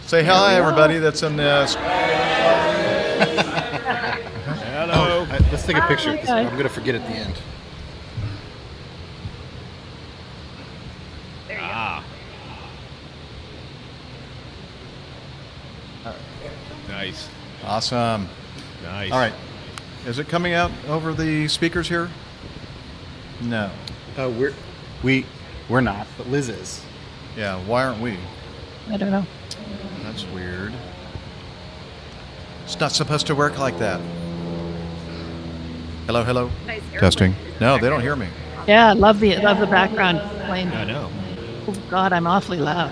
Say hi, everybody that's in this. Hello. Let's take a picture, 'cause I'm going to forget at the end. There you go. Nice. Awesome. Nice. All right. Is it coming out over the speakers here? No. We're not, but Liz is. Yeah, why aren't we? I don't know. That's weird. It's not supposed to work like that. Hello, hello. Nice Testing. airplane. No, they don't hear me. Yeah, love the background playing. I know. Oh God, I'm awfully loud.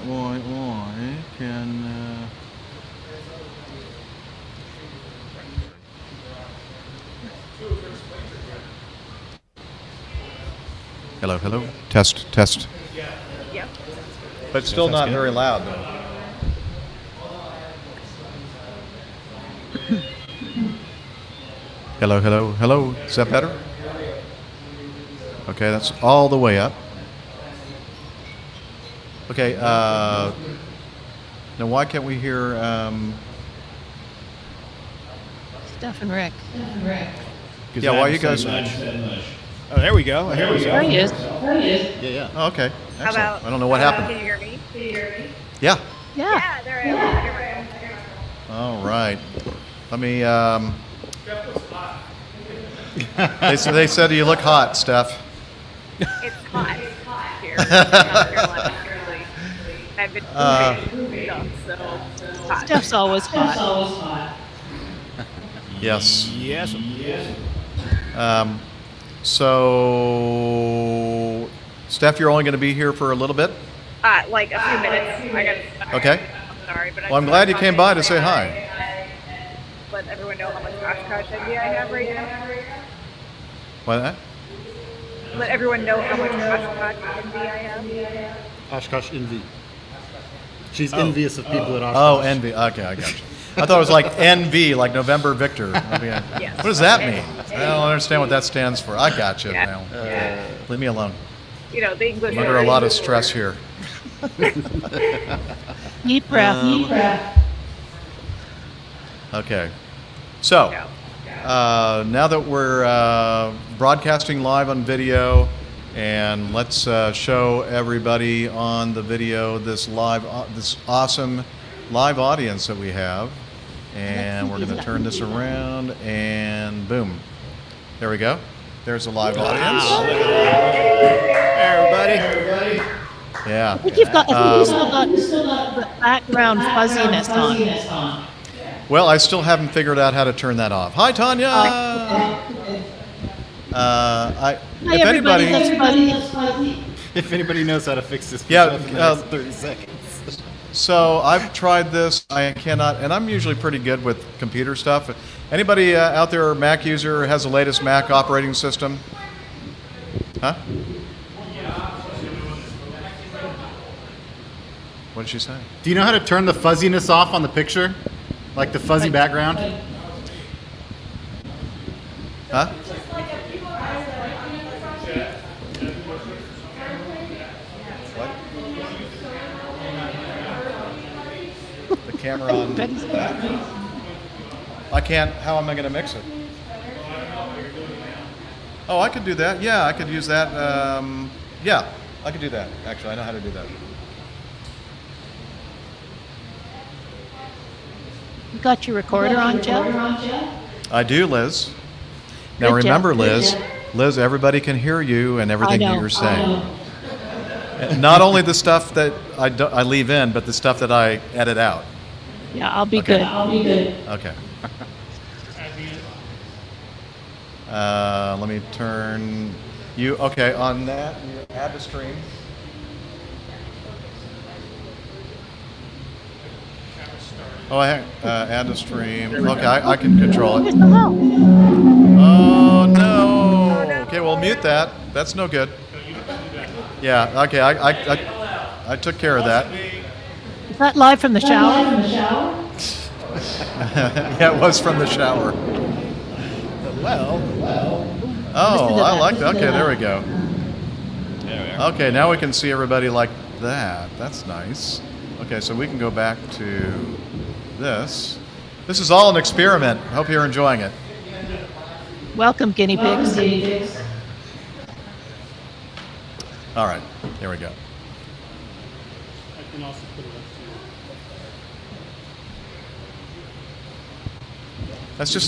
Why can... Hello, hello. Test, test. Yep. But still not very loud, though. Hello, hello, hello. Is that better? Okay, that's all the way up. Okay, now why can't we hear... Steph and Rick. Yeah, why you guys... Oh, there we go. Here we go. There he is. Yeah. Oh, okay. How Excellent. about, I don't know what happened. Can you hear me? Yeah. Yeah. Yeah, there I am. Here I am. All right. Let me... they said you look hot, Steph. It's hot here in North Carolina, currently. I've been moving up, so it's hot. Steph's always hot. Yes. Yes. So, Steph, you're only going to be here for a little bit? Like a few minutes. Okay. I'm sorry, but Well, I'm glad you came by to say hi. Let everyone know how much Oshkosh envy I have right now. What? Let everyone know how much Oshkosh envy I have. Oshkosh envy. She's envious of people at Oshkosh. Oh, envy. Okay, I got you. I thought it was like NV, like November Victor. Yes. What does that mean? I don't understand what that stands for. I got you Yeah. now. Yeah. Leave me alone. You know, the English. I'm under a lot of stress here. Deep breath. Okay. So, now that we're broadcasting live on video, and let's show everybody on the video this awesome live audience that we have. And we're going to turn this around, and boom. There we go. There's a live audience. Everybody. Yeah. I think you've still got the background fuzziness on. Well, I still haven't figured out how to turn that off. Hi, Tanya. Hi, everybody. That's fuzzy. If anybody knows how to fix this, Yeah, in the next 30 seconds. So I've tried this. I cannot, and I'm usually pretty good with computer stuff. Anybody out there, a Mac user, has the latest Mac operating system? Huh? What did she say? Do you know how to turn the fuzziness off on the picture? Like the fuzzy background? Huh? The camera on. I can't. How am I going to mix it? Oh, I could do that. Yeah, I could use that. Yeah, I could do that. Actually, I know how to do that. You got your recorder on, Jeff? I do, Liz. Now Good job. remember, Liz, everybody can hear you and everything that know. you're saying. Not only the stuff that I leave in, but the stuff that I edit out. Yeah, I'll be Okay. good. Okay. Let me turn you. Okay, on that, you add to stream. Oh, add to stream. Okay, I can control it. Where's the help? Oh no. Okay, well mute that. That's no good. Yeah. Okay, I took care of that. Is that live from the shower? Yeah, it was from the shower. Well. Oh, I like that. Okay, there we go. There we are. Okay, now we can see everybody like that. That's nice. Okay, so we can go back to this. This is all an experiment. Hope you're enjoying it. Welcome, guinea pigs. All right, here we go. I can also put it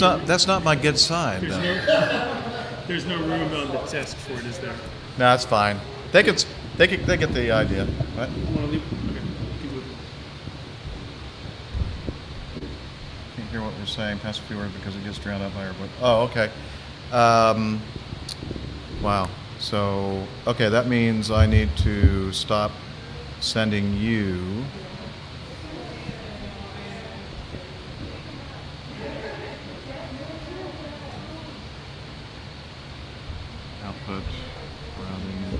up That's not my good side. to you. though. There's no room on the desk for it, is there? No, that's fine. They get the idea. What? Want to leave? Okay. Keep moving. Can't hear what we're saying. Pass a few words because it gets drowned out by our voice. Oh, okay. Wow. So, okay, that means I need to stop sending you. Output, routing,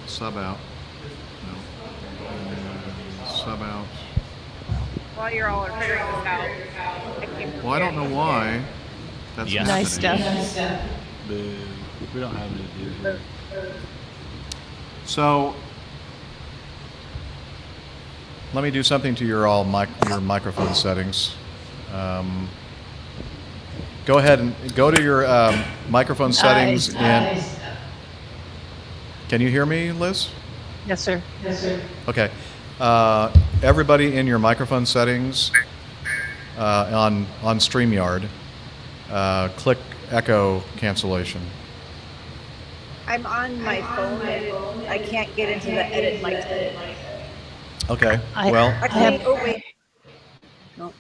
sub out. No. Sub out. While you're all are figuring this out, I came Well, I don't know why that's Yes. Nice happening. stuff. Boo. We don't have any to do here. So let me do something to your your microphone settings. Go ahead and go to your microphone settings and can you hear me, Liz? Yes, sir. Okay. Everybody in your microphone settings on StreamYard, click echo cancellation. I'm on my phone and I can't get into the edit mic setting. Okay. I- Well, Actually, oh wait. No.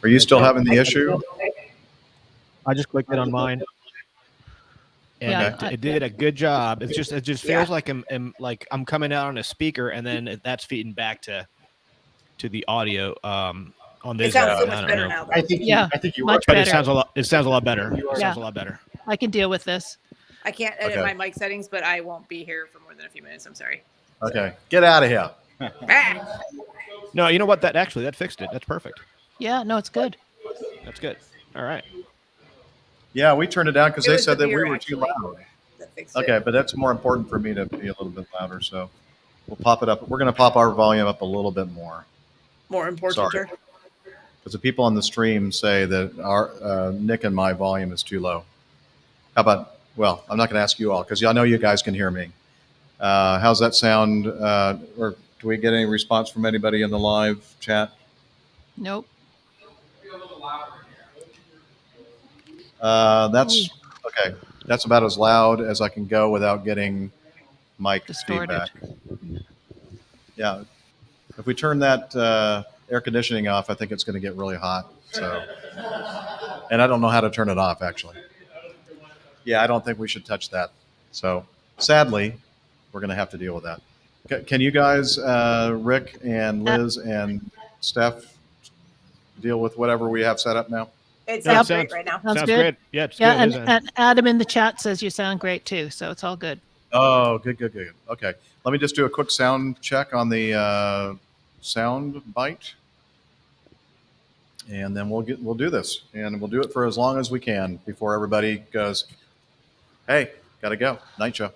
are you still having the issue? I just clicked it on mine. And Yeah, it did a good job. It just feels like I'm coming out on a speaker, and then that's feeding back to the audio on this. It sounds so I much don't better know. now. Though. I think Yeah, you much But better. it sounds a lot better. It Yeah. sounds a lot better. I can deal with this. I can't edit Okay. my mic settings, but I won't be here for more than a few minutes. I'm sorry. Okay. Get out of here. Ah! No, you know what? That fixed it. That's perfect. Yeah, no, it's good. That's good. All right. Yeah, we turned it down because It they was said the that we beer, were too actually. loud. That fixed it. Okay, but that's more important for me to be a little bit louder, so we'll pop it up. We're going to pop our volume up a little bit more More important. Sorry. because the people on the stream say that our Nick and my volume is too low. How about? Well, I'm not going to ask you all because I know you guys can hear me. How's that sound? Or do we get any response from anybody in the live chat? Nope. That's okay. That's about as loud as I can go without getting mic Distorted. feedback. Yeah. If we turn that air conditioning off, I think it's going to get really hot. So, and I don't know how to turn it off actually. Yeah, I don't think we should touch that. So, sadly, we're going to have to deal with that. Can you guys, Rick and Liz and Steph, deal with whatever we have set up now? It Yeah, sounds great right now. Sounds Sounds good. great. Yeah, it's Yeah, good. and Adam in the chat says you sound great too, so it's all good. Oh, good. Okay, let me just do a quick sound check on the sound bite, and then we'll do this, and we'll do it for as long as we can before everybody goes, "Hey, gotta go, night show."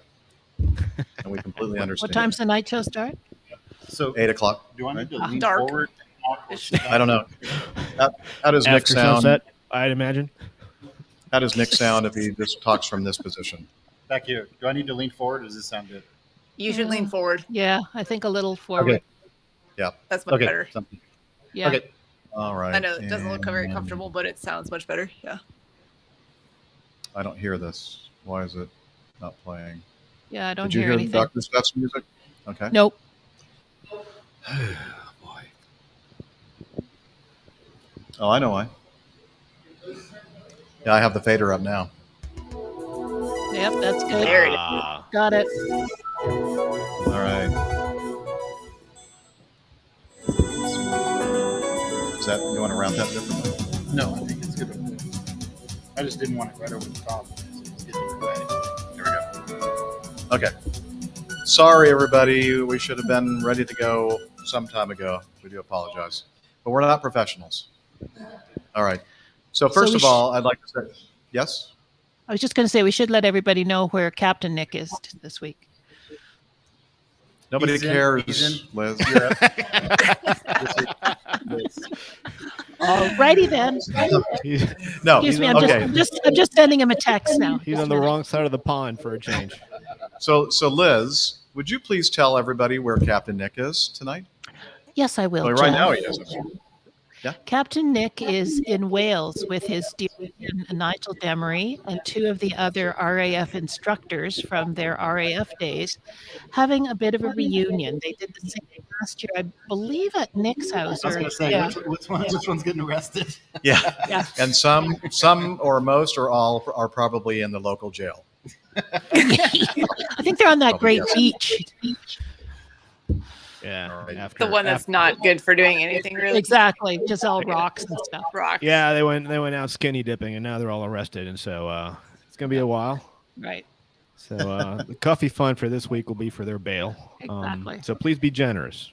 And we completely understand. What time's the night show start? So 8 o'clock. do I need to lean Dark. forward? I don't know. How does Nick After sound? sunset, I'd imagine. How does Nick sound if he just talks from this position? Back here. Do I need to lean forward? Or does this sound good? You should lean forward. Yeah, I think a little forward. Okay. Yeah. That's much Okay. better. Something. Yeah. Okay. All right. I know it doesn't look very and comfortable, but it sounds much better. Yeah. I don't hear this. Why is it not playing? Yeah, I don't Did you hear hear anything. Dr. Steph's music? Okay. Nope. Boy. Oh, I know why. Yeah, I have the fader up now. Yep, that's good. There it is. Got it. All right. Is that you want to round that differently? No, I think it's good. I just didn't want it right over the top. So it's getting in the way. There we go. Okay. Sorry, everybody. We should have been ready to go some time ago. We do apologize, but we're not professionals. All right. So first we of all, I'd like to say yes. I was just going to say we should let everybody know where Captain Nick is this week. Nobody He's in- cares, he's in Liz. Alrighty then. No, Excuse me. okay. I'm just sending him a text now. He's on the wrong side of the pond for a change. So Liz, would you please tell everybody where Captain Nick is tonight? Yes, I will. Well, right Jeff. now he is. Captain Nick is in Wales with his dear friend Nigel Demery and two of the other RAF instructors from their RAF days, having a bit of a reunion. They did the same last year, I believe, at Nick's house. I was going to say, yeah. which one's getting arrested? Yeah. Yeah. And some or most or all are probably in the local jail. I think they're on that great yes. beach. Yeah. All right. After, The one that's not good for doing anything really. Exactly, just all rocks and stuff. Rocks. Yeah, they went out skinny dipping, and now they're all arrested, and so it's gonna be a while. Right. So the coffee fund for this week will be for their bail. Exactly. So please be generous.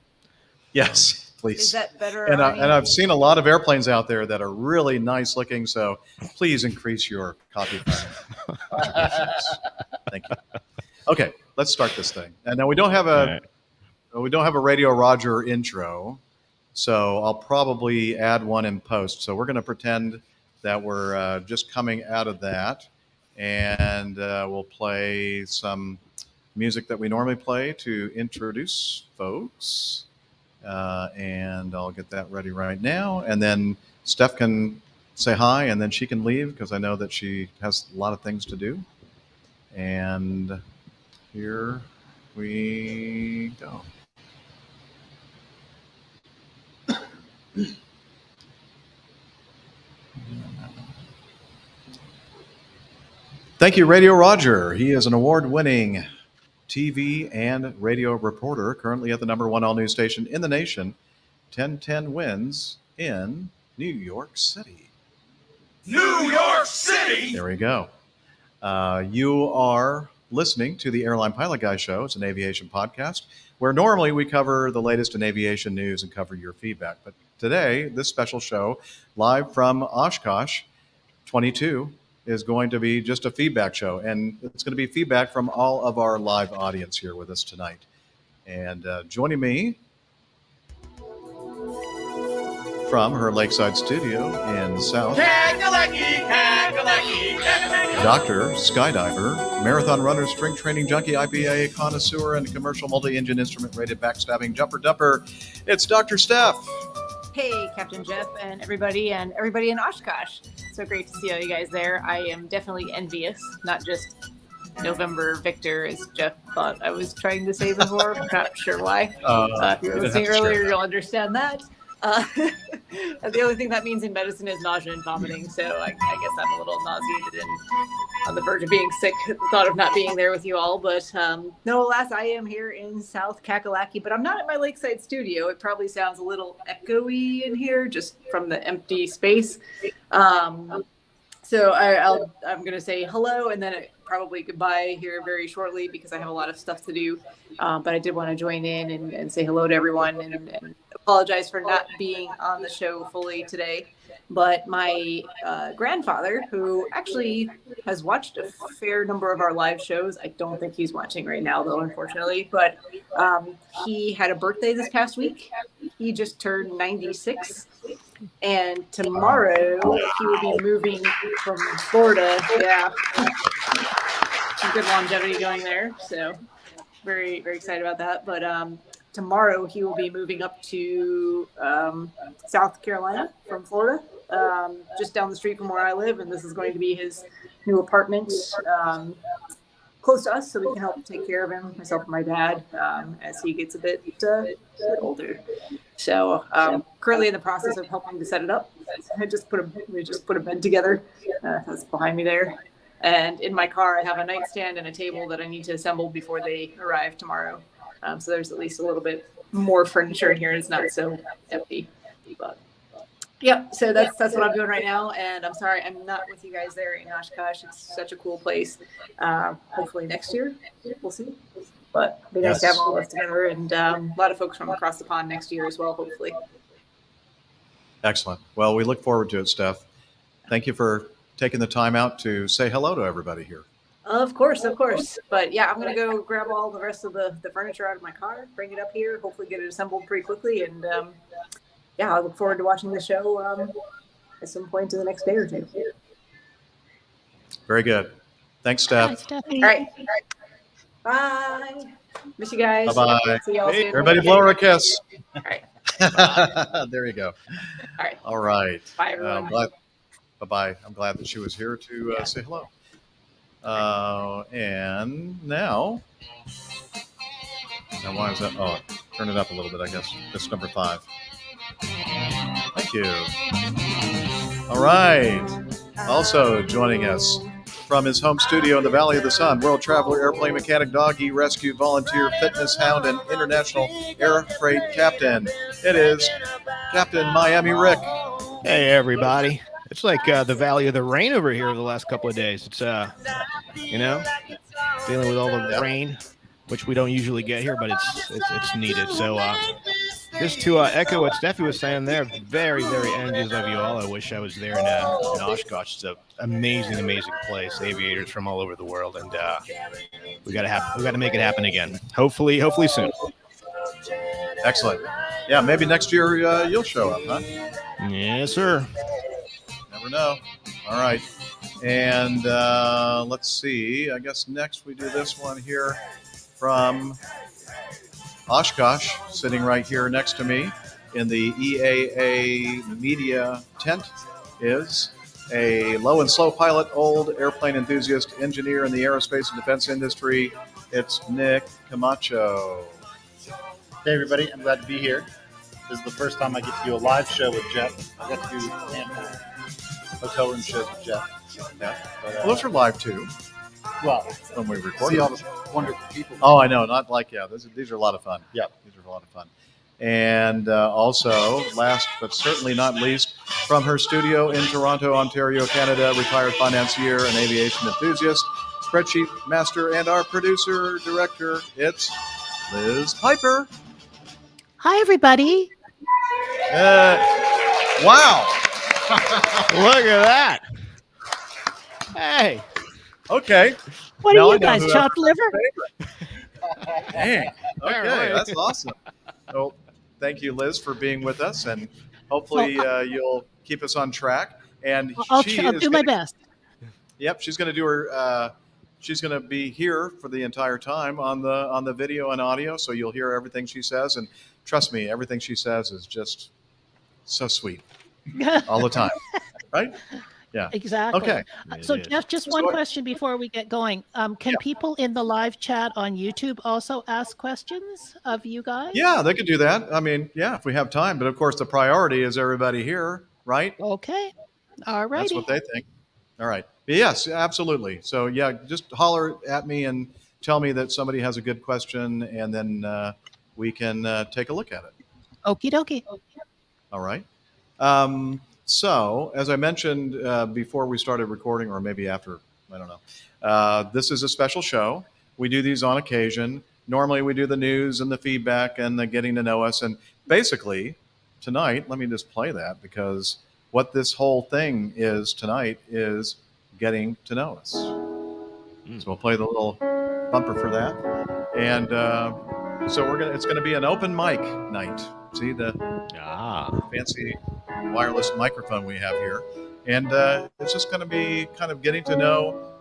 Yes, please. Is that better? And Arnie? I've seen a lot of airplanes out there that are really nice looking. So please increase your coffee fund contributions. Thank you. Okay, let's start this thing. And now we don't have a Radio Roger intro, so I'll probably add one in post. So we're going to pretend that we're just coming out of that, and we'll play some music that we normally play to introduce folks. And I'll get that ready right now. And then Steph can say hi, and then she can leave because I know that she has a lot of things to do. And here we go. Thank you, Radio Roger. He is an award-winning TV and radio reporter, currently at the #1 all-news station in the nation, 1010 Wins in New York City. New York City! There we go. You are listening to the Airline Pilot Guy Show. It's an aviation podcast where normally we cover the latest in aviation news and cover your feedback. But today, this special show, live from Oshkosh 22, is going to be just a feedback show. And it's going to be feedback from all of our live audience here with us tonight. And joining me from her lakeside studio in South, Dr. Skydiver, marathon runner, string training junkie, IPA connoisseur, and commercial multi-engine instrument rated backstabbing jumper dumper. It's Dr. Steph. Hey, Captain Jeff and everybody in Oshkosh. So great to see all you guys there. I am definitely envious, not just November Victor, as Jeff thought I was trying to say before. I'm not sure why. If you were listening earlier, you'll understand that. The only thing that means in medicine is nausea and vomiting, so I guess I'm a little nauseated and on the verge of being sick at the thought of not being there with you all. But no, alas, I am here in South Kakalaki, but I'm not at my lakeside studio. It probably sounds a little echoey in here just from the empty space. So I'm going to say hello and then probably goodbye here very shortly because I have a lot of stuff to do. But I did want to join in and say hello to everyone and apologize for not being on the show fully today. But my grandfather, who actually has watched a fair number of our live shows, I don't think he's watching right now, though, unfortunately. But he had a birthday this past week. He just turned 96. And tomorrow he will be moving from Florida. Yeah. Some good longevity going there. So very, very excited about that. But tomorrow he will be moving up to South Carolina from Florida, just down the street from where I live. And this is going to be his new apartment close to us so we can help take care of him, myself and my dad, as he gets a bit older. So currently in the process of helping to set it up. We just put a bed together. That's behind me there. And in my car, I have a nightstand and a table that I need to assemble before they arrive tomorrow. So there's at least a little bit more furniture in here. It's not so empty. But yeah, so that's what I'm doing right now. And I'm sorry I'm not with you guys there in Oshkosh. It's such a cool place. Hopefully next year, we'll see. But it'd be nice to have all of us together and a lot of folks from across the pond next year as well, hopefully. Excellent. Well, we look forward to it, Steph. Thank you for taking the time out to say hello to everybody here. Of course, of course. But yeah, I'm going to go grab all the rest of the furniture out of my car, bring it up here, hopefully get it assembled pretty quickly. And yeah, I look forward to watching the show at some point in the next day or two. Very good. Thanks, Hi, Steph. Stephanie. All right. Bye. Miss you guys. Bye-bye. See y'all soon. Everybody blow her a kiss. All right. There you go. All right. All right. Bye, everyone. Bye-bye. I'm glad that she was here to say hello. And now why is that? Oh, turn it up a little bit, I guess. That's number 5. Thank you. All right. Also joining us from his home studio in the Valley of the Sun, world traveler, airplane mechanic, doggy rescue volunteer, fitness hound, and international air freight captain. It is Captain Miami Rick. Hey, everybody. It's like the Valley of the Rain over here the last couple of days. It's, dealing with all the rain, which we don't usually get here, but it's needed. So just to echo what Steffi was saying there, very, very envious of you all. I wish I was there in Oshkosh. It's an amazing, amazing place. Aviators from all over the world, and we got to make it happen again. Hopefully soon. Excellent. Yeah, maybe next year you'll show up, huh? Yes, sir. Never know. All right. And let's see. I guess next we do this one here from Oshkosh, sitting right here next to me in the EAA media tent, is a low and slow pilot, old airplane enthusiast, engineer in the aerospace and defense industry. It's Nick Camacho. Hey, everybody. I'm glad to be here. This is the first time I get to do a live show with Jeff. I got to do a handful of hotel room shows with Jeff. Yeah. Well, those are live too. Well, when we record. See all the wonderful people. Oh, I know. Not like, these are a lot of fun. Yeah. These are a lot of fun. And also, last but certainly not least, from her studio in Toronto, Ontario, Canada, retired financier and aviation enthusiast, spreadsheet master, and our producer director, it's Liz Piper. Hi, everybody. Wow. Look at that. Hey. Okay. What Now are I you know guys, who chopped liver? Dang. Okay, Right. that's awesome. Well, thank you, Liz, for being with us, and hopefully you'll keep us on track. And I'll do my best. Yep, she's going to do her. She's going to be here for the entire time on the video and audio, so you'll hear everything she says. And trust me, everything she says is just so sweet all the time, right? Yeah. Exactly. Okay. So, Jeff, just one question before we get going. Can people in the live chat on YouTube also ask questions of you guys? Yeah, they could do that. I mean, yeah, if we have time. But of course, the priority is everybody here, right? Okay. All right. That's what they think. All right. But yes, absolutely. So, yeah, just holler at me and tell me that somebody has a good question, and then we can take a look at it. Okie dokie. All right. So, as I mentioned before we started recording, or maybe after, I don't know, this is a special show. We do these on occasion. Normally, we do the news and the feedback and the getting to know us. And basically, tonight, let me just play that, because what this whole thing is tonight is getting to know us. So we'll play the little bumper for that. And so it's gonna be an open mic night. See the fancy wireless microphone we have here, and it's just going to be kind of getting to know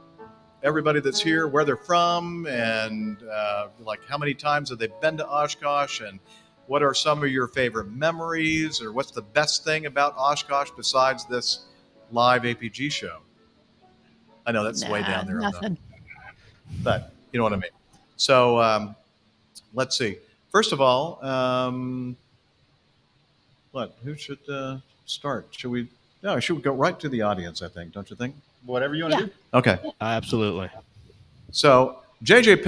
everybody that's here, where they're from, and like how many times have they been to Oshkosh, and what are some of your favorite memories, or what's the best thing about Oshkosh besides this live APG show. I know that's way down there, but you know what I mean. So let's see. First of all, who should start? Should we? No, should we go right to the audience? I think, don't you think? Whatever you want to do. Okay. Absolutely. So JJ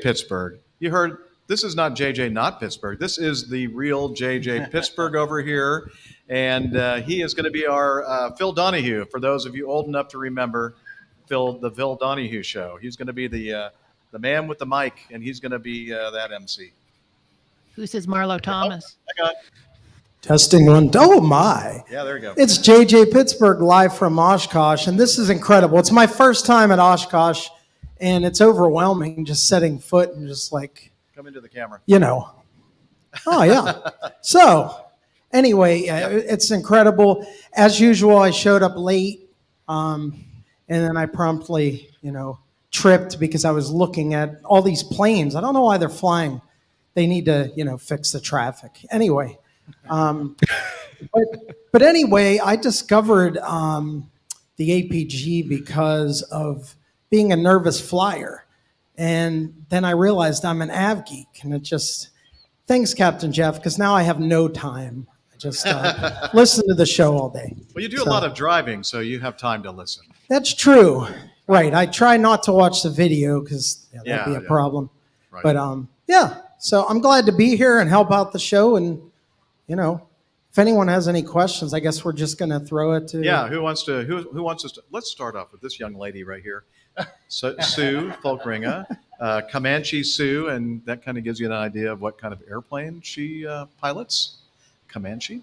Pittsburgh. You heard. This is not JJ not Pittsburgh. This is the real JJ Pittsburgh over here, and he is going to be our Phil Donahue. For those of you old enough to remember the Phil Donahue show, he's going to be the man with the mic, and he's going to be that MC. Who's his Marlo Thomas? Testing one. Oh my. Yeah, there you go. It's JJ Pittsburgh live from Oshkosh, and this is incredible. It's my first time at Oshkosh, and it's overwhelming just setting foot and just like, Come into the camera. you know. Oh, yeah. So, anyway, it's incredible. As usual, I showed up late, and then I promptly, tripped because I was looking at all these planes. I don't know why they're flying. They need to, fix the traffic. Anyway. But anyway, I discovered the APG because of being a nervous flyer. And then I realized I'm an av geek. And it just, thanks, Captain Jeff, because now I have no time. I just listen to the show all day. Well, you do a lot of driving, so you have time to listen. That's true. Right. I try not to watch the video because that'd be a problem. Right. But yeah, so I'm glad to be here and help out the show. And if anyone has any questions, I guess we're just going to throw it to. Yeah, who wants us to? Let's start off with this young lady right here, Sue Folkringa, Comanche Sue, and that kind of gives you an idea of what kind of airplane she pilots. Comanche.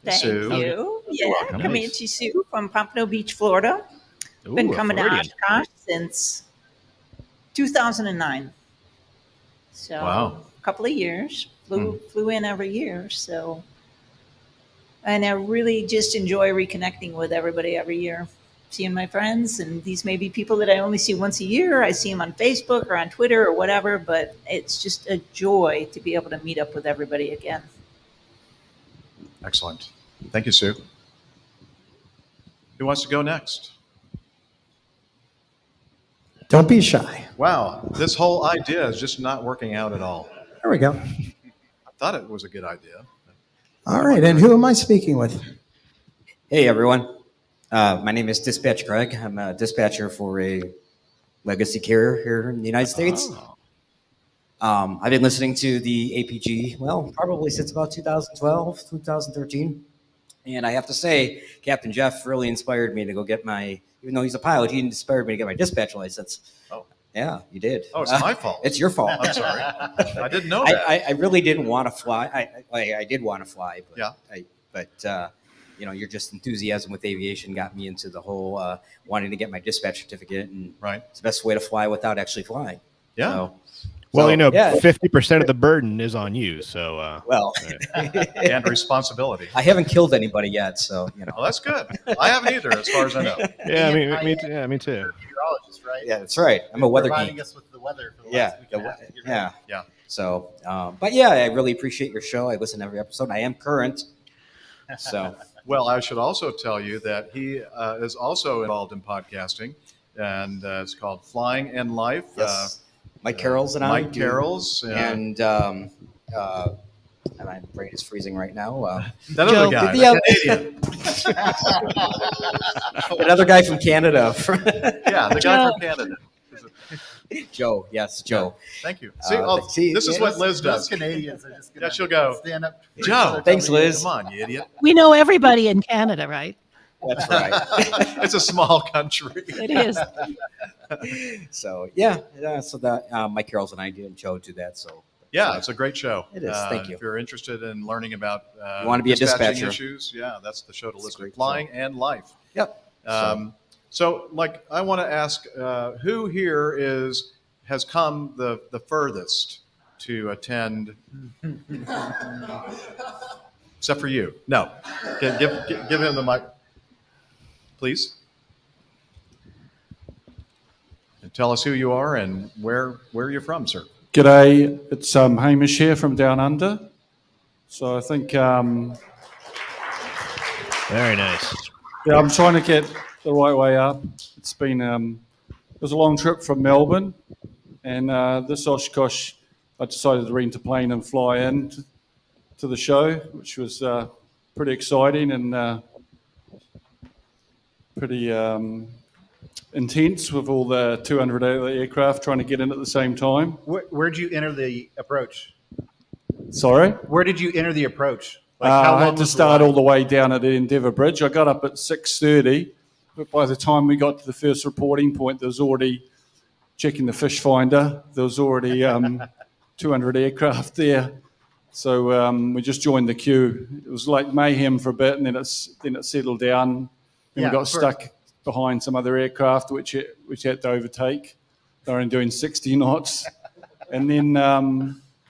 Thank Sue. you. Yeah, welcome. Comanche Sue from Pompano Beach, Florida. Been coming to Oshkosh since 2009. So Wow. a couple of years. Flew in every year. So, and I really just enjoy reconnecting with everybody every year, seeing my friends. And these may be people that I only see once a year. I see them on Facebook or on Twitter or whatever, but it's just a joy to be able to meet up with everybody again. Excellent. Thank you, Sue. Who wants to go next? Don't be shy. Wow, this whole idea is just not working out at all. There we go. I thought it was a good idea. All right. And who am I speaking with? Hey, everyone. My name is Dispatch Greg. I'm a dispatcher for a legacy carrier here in the United States. I've been listening to the APG, well, probably since about 2012, 2013. And I have to say, Captain Jeff really inspired me to go get my, even though he's a pilot, he inspired me to get my dispatch license. Oh. Yeah, you did. Oh, it's my fault. It's your fault. I'm sorry. I didn't know that. I really didn't want to fly. I did want to fly, but yeah. Your just enthusiasm with aviation got me into the whole wanting to get my dispatch certificate, and it's the best way to fly without actually flying. Yeah. So, Well, 50% of the burden is on you. So, and responsibility. I haven't killed anybody yet, so Oh, that's good. I haven't either, as far as I know. Yeah, me too. Yeah, me too. Meteorologist, right? Yeah, that's right. I'm a weather providing geek. us with the weather for the last week and a half. Yeah. So, but yeah, I really appreciate your show. I listen to every episode. I am current. So, well, I should also tell you that he is also involved in podcasting, and it's called Flying and Life. Yes. Mike Carroll's and Mike Carroll's. And my brain is freezing right now. That other guy, the Canadian. Another guy from Canada. Yeah, the guy from Canada. Joe. Yes, Joe. Thank you. See, this is what Liz does. Those Canadians are just going to she'll go. stand up. Joe. Thanks, Liz. Come on, you idiot. We know everybody in Canada, right? That's right. It's a small country. It is. So so that Mike Carroll's and I and Joe do that. So yeah, it's a great show. It is. Thank you. If you're interested in learning about you want to be a dispatching dispatcher issues, that's the show to listen to. Flying and Life. Yep. So, I want to ask, who here has come the furthest to attend? Except for you. No. Give him the mic, please. And tell us who you are and where you're from, sir. G'day, it's Hamish here from Down Under. So I think, Very nice. yeah, I'm trying to get the right way up. It's been, it was a long trip from Melbourne, and this Oshkosh, I decided to rent a plane and fly in to the show, which was pretty exciting and pretty intense with all the 200 aircraft trying to get in at the same time. Where'd you enter the approach? Sorry? Where did you enter the approach? I had to start all the way down at the Endeavour Bridge. I got up at 6:30, but by the time we got to the first reporting point, there was already, checking the fish finder, there was already 200 aircraft there. So we just joined the queue. It was like mayhem for a bit, and then it settled down. Then Yeah, we got stuck behind some other aircraft, which had to overtake. They were only doing 60 knots. And then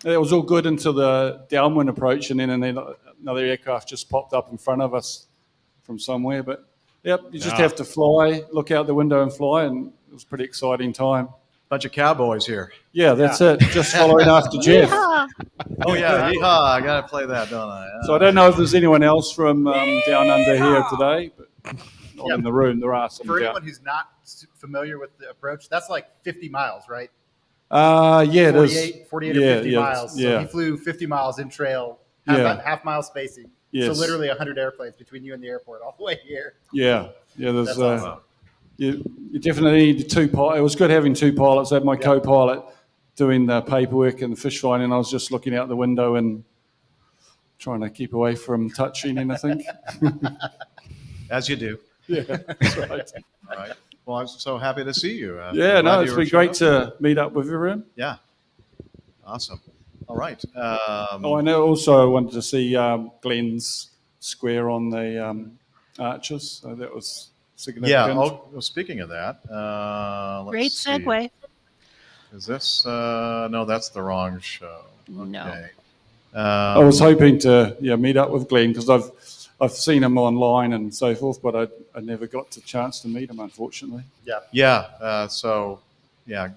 it was all good until the downwind approach, and then another aircraft just popped up in front of us from somewhere. But, yep, you just have to fly, look out the window and fly, and it was a pretty exciting time. Bunch of cowboys here. Yeah, that's it. Just following after Jeff. Yeehaw. Oh, yeah. Yeehaw. I got to play that, don't I? So I don't know if there's anyone else from down under here today, but not in the room. There are some. For down. anyone who's not familiar with the approach, that's like 50 miles, right? Yeah, it is. 48 or 50 miles. So Yeah. he flew 50 miles in trail, half mile spacing. Yes. So literally 100 airplanes between you and the airport all the way here. Yeah. There's That's awesome. you definitely need two pilots. It was good having two pilots. I had my co-pilot doing the paperwork and the fish finding. I was just looking out the window and trying to keep away from touching anything. As you do. Yeah, that's right. All right. Well, I'm so happy to see you. Yeah, glad it's you been showed great up. to meet up with everyone. Yeah. Awesome. All right. I know. Also, I wanted to see Glenn's square on the arches. So that was significant. Yeah. Oh, well, speaking of that, let's Great see. segue. Is this? No, that's the wrong show. No. Okay. I was hoping to meet up with Glenn because I've seen him online and so forth, but I never got the chance to meet him, unfortunately. Yeah. Yeah.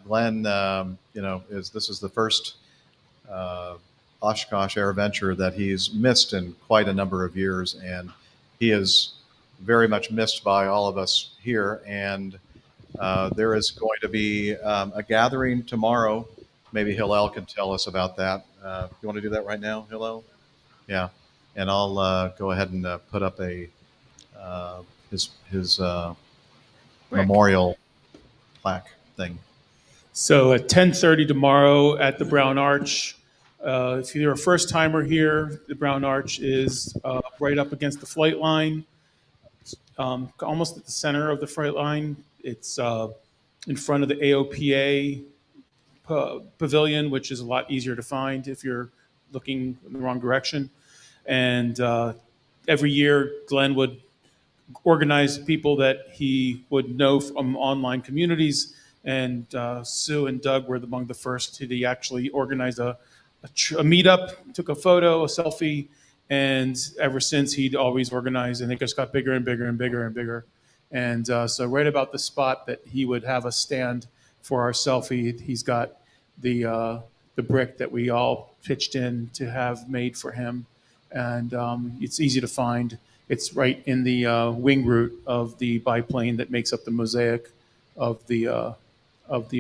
Glenn, this is the first Oshkosh Air Venture that he's missed in quite a number of years, and he is very much missed by all of us here. And there is going to be a gathering tomorrow. Maybe Hillel can tell us about that. You want to do that right now, Hillel? Yeah. And I'll go ahead and put up his memorial plaque thing. So at 10:30 tomorrow at the Brown Arch. If you're a first timer here, the Brown Arch is right up against the flight line, almost at the center of the flight line. It's in front of the AOPA pavilion, which is a lot easier to find if you're looking in the wrong direction. And every year, Glenn would organize people that he would know from online communities. And Sue and Doug were among the first to actually organize a meetup, took a photo, a selfie, and ever since he'd always organized, and it just got bigger and bigger and bigger and bigger. And so right about the spot that he would have us stand for our selfie, he's got the brick that we all pitched in to have made for him. And it's easy to find. It's right in the wing root of the biplane that makes up the mosaic of the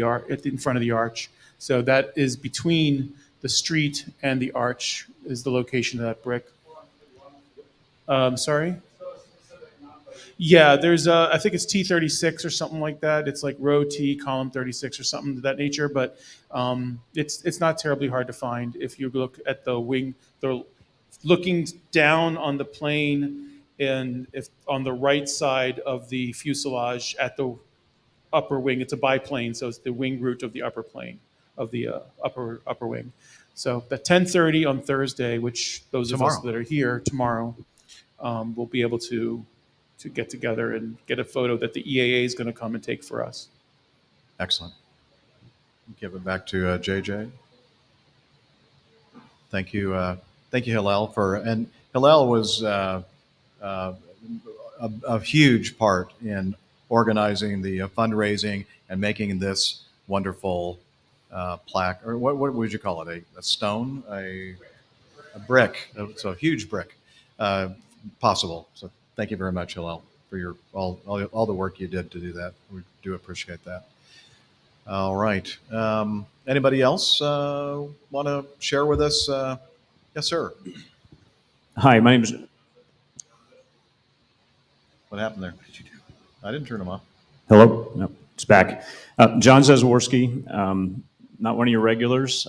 arch, in front of the arch. So that is between the street and the arch is the location of that brick. Sorry? Yeah, there's I think it's T36 or something like that. It's like row T, column 36 or something of that nature. But it's not terribly hard to find if you look at the wing. Looking down on the plane, and if on the right side of the fuselage at the upper wing, it's a biplane, so it's the wing root of the upper plane of the upper wing. So at 10:30 on Thursday, which those of us that are here tomorrow will be able to get together and get a photo that the EAA is going to come and take for us. Excellent. Give it back to JJ. Thank you, Hillel, and Hillel was a huge part in organizing the fundraising and making this wonderful plaque, or what would you call it? A stone, a brick. It's a huge brick possible. So thank you very much, Hillel, for your all the work you did to do that. We do appreciate that. All right. Anybody else want to share with us? Yes, sir. Hi, my name's. What happened there? I didn't turn them off. Hello? No, it's back. John Zaworski, not one of your regulars.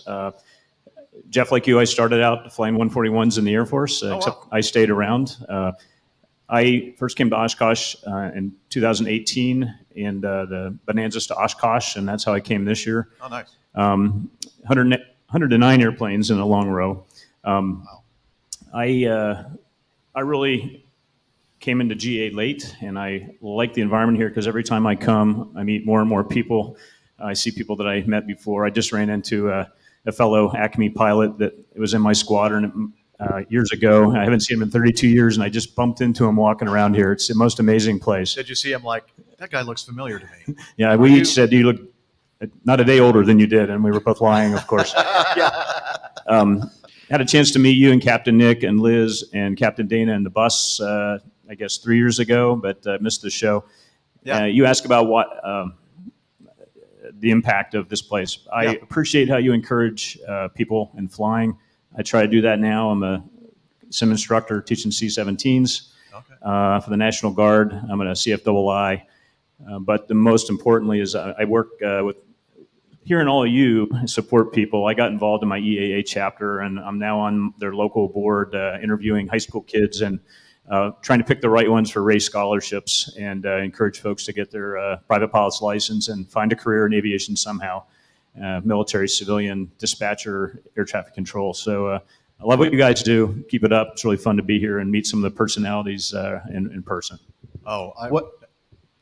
Jeff, like you, I started out flying 141s in the Air Force, except I stayed around. I first came to Oshkosh in 2018, and the Bonanza's to Oshkosh, and that's how I came this year. Oh, nice. 109 airplanes in a long row. I really came into GA late, and I like the environment here because every time I come, I meet more and more people. I see people that I met before. I just ran into a fellow Acme pilot that was in my squadron years ago. I haven't seen him in 32 years, and I just bumped into him walking around here. It's the most amazing place. Did you see him like, that guy looks familiar to me? Yeah, we each said, you look not a day older than you did, and we were both lying, of course. Had a chance to meet you and Captain Nick and Liz and Captain Dana in the bus, I guess 3 years ago, but missed the show. Yeah. You asked about what the impact of this place. I appreciate how you encourage people in flying. I try to do that now. I'm a sim instructor teaching C-17s for the National Guard. I'm a CFII. But the most importantly is I work with hearing all of you support people. I got involved in my EAA chapter, and I'm now on their local board interviewing high school kids and trying to pick the right ones for race scholarships and encourage folks to get their private pilot's license and find a career in aviation somehow, military, civilian, dispatcher, air traffic control. So I love what you guys do. Keep it up. It's really fun to be here and meet some of the personalities in person. Go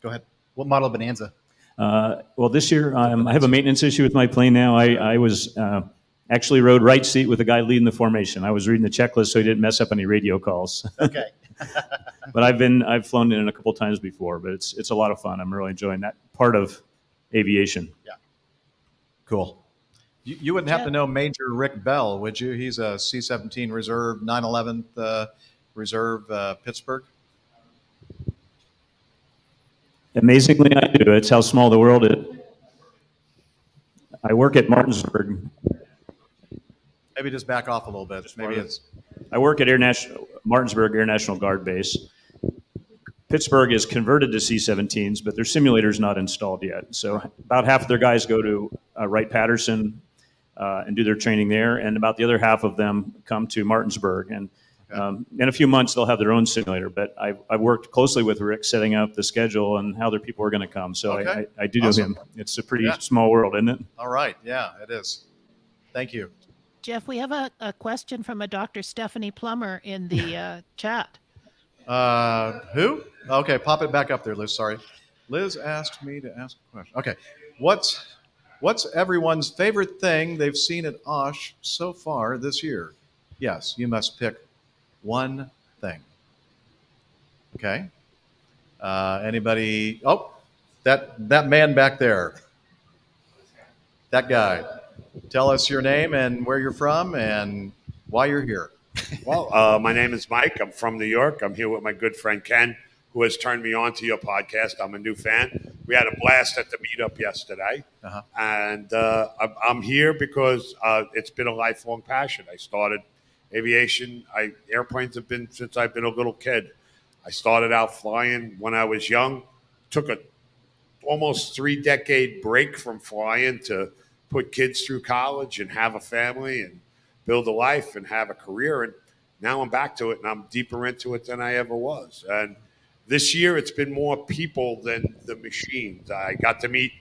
ahead. What model Bonanza? Well, this year I have a maintenance issue with my plane now. I was actually rode right seat with the guy leading the formation. I was reading the checklist so he didn't mess up any radio calls. Okay. But I've flown in a couple times before, but it's a lot of fun. I'm really enjoying that part of aviation. Yeah. Cool. You wouldn't happen to know Major Rick Bell, would you? He's a C-17 Reserve, 9/11th Reserve, Pittsburgh. Amazingly, I do. It's how small the world is. I work at Martinsburg. Maybe just back off a little bit. I work at Martinsburg Air National Guard Base. Pittsburgh is converted to C-17s, but their simulator's not installed yet. So about half of their guys go to Wright-Patterson and do their training there, and about the other half of them come to Martinsburg. And in a few months, they'll have their own simulator. But I've worked closely with Rick setting up the schedule and how their people are going to come. So I do know him. It's a pretty small world, isn't it? All right. Yeah, it is. Thank you. Jeff, we have a question from a Dr. Stephanie Plummer in the chat. Who? Okay, pop it back up there, Liz. Sorry. Liz asked me to ask a question. Okay. What's everyone's favorite thing they've seen at Osh so far this year? Yes, you must pick one thing. Okay. Anybody? Oh, that man back there. That guy. Tell us your name and where you're from and why you're here. Well, my name is Mike. I'm from New York. I'm here with my good friend Ken, who has turned me on to your podcast. I'm a new fan. We had a blast at the meetup yesterday. And I'm here because it's been a lifelong passion. I started aviation. Airplanes have been since I've been a little kid. I started out flying when I was young, took a almost 3-decade break from flying to put kids through college and have a family and build a life and have a career. And now I'm back to it, and I'm deeper into it than I ever was. And this year it's been more people than the machines. I got to meet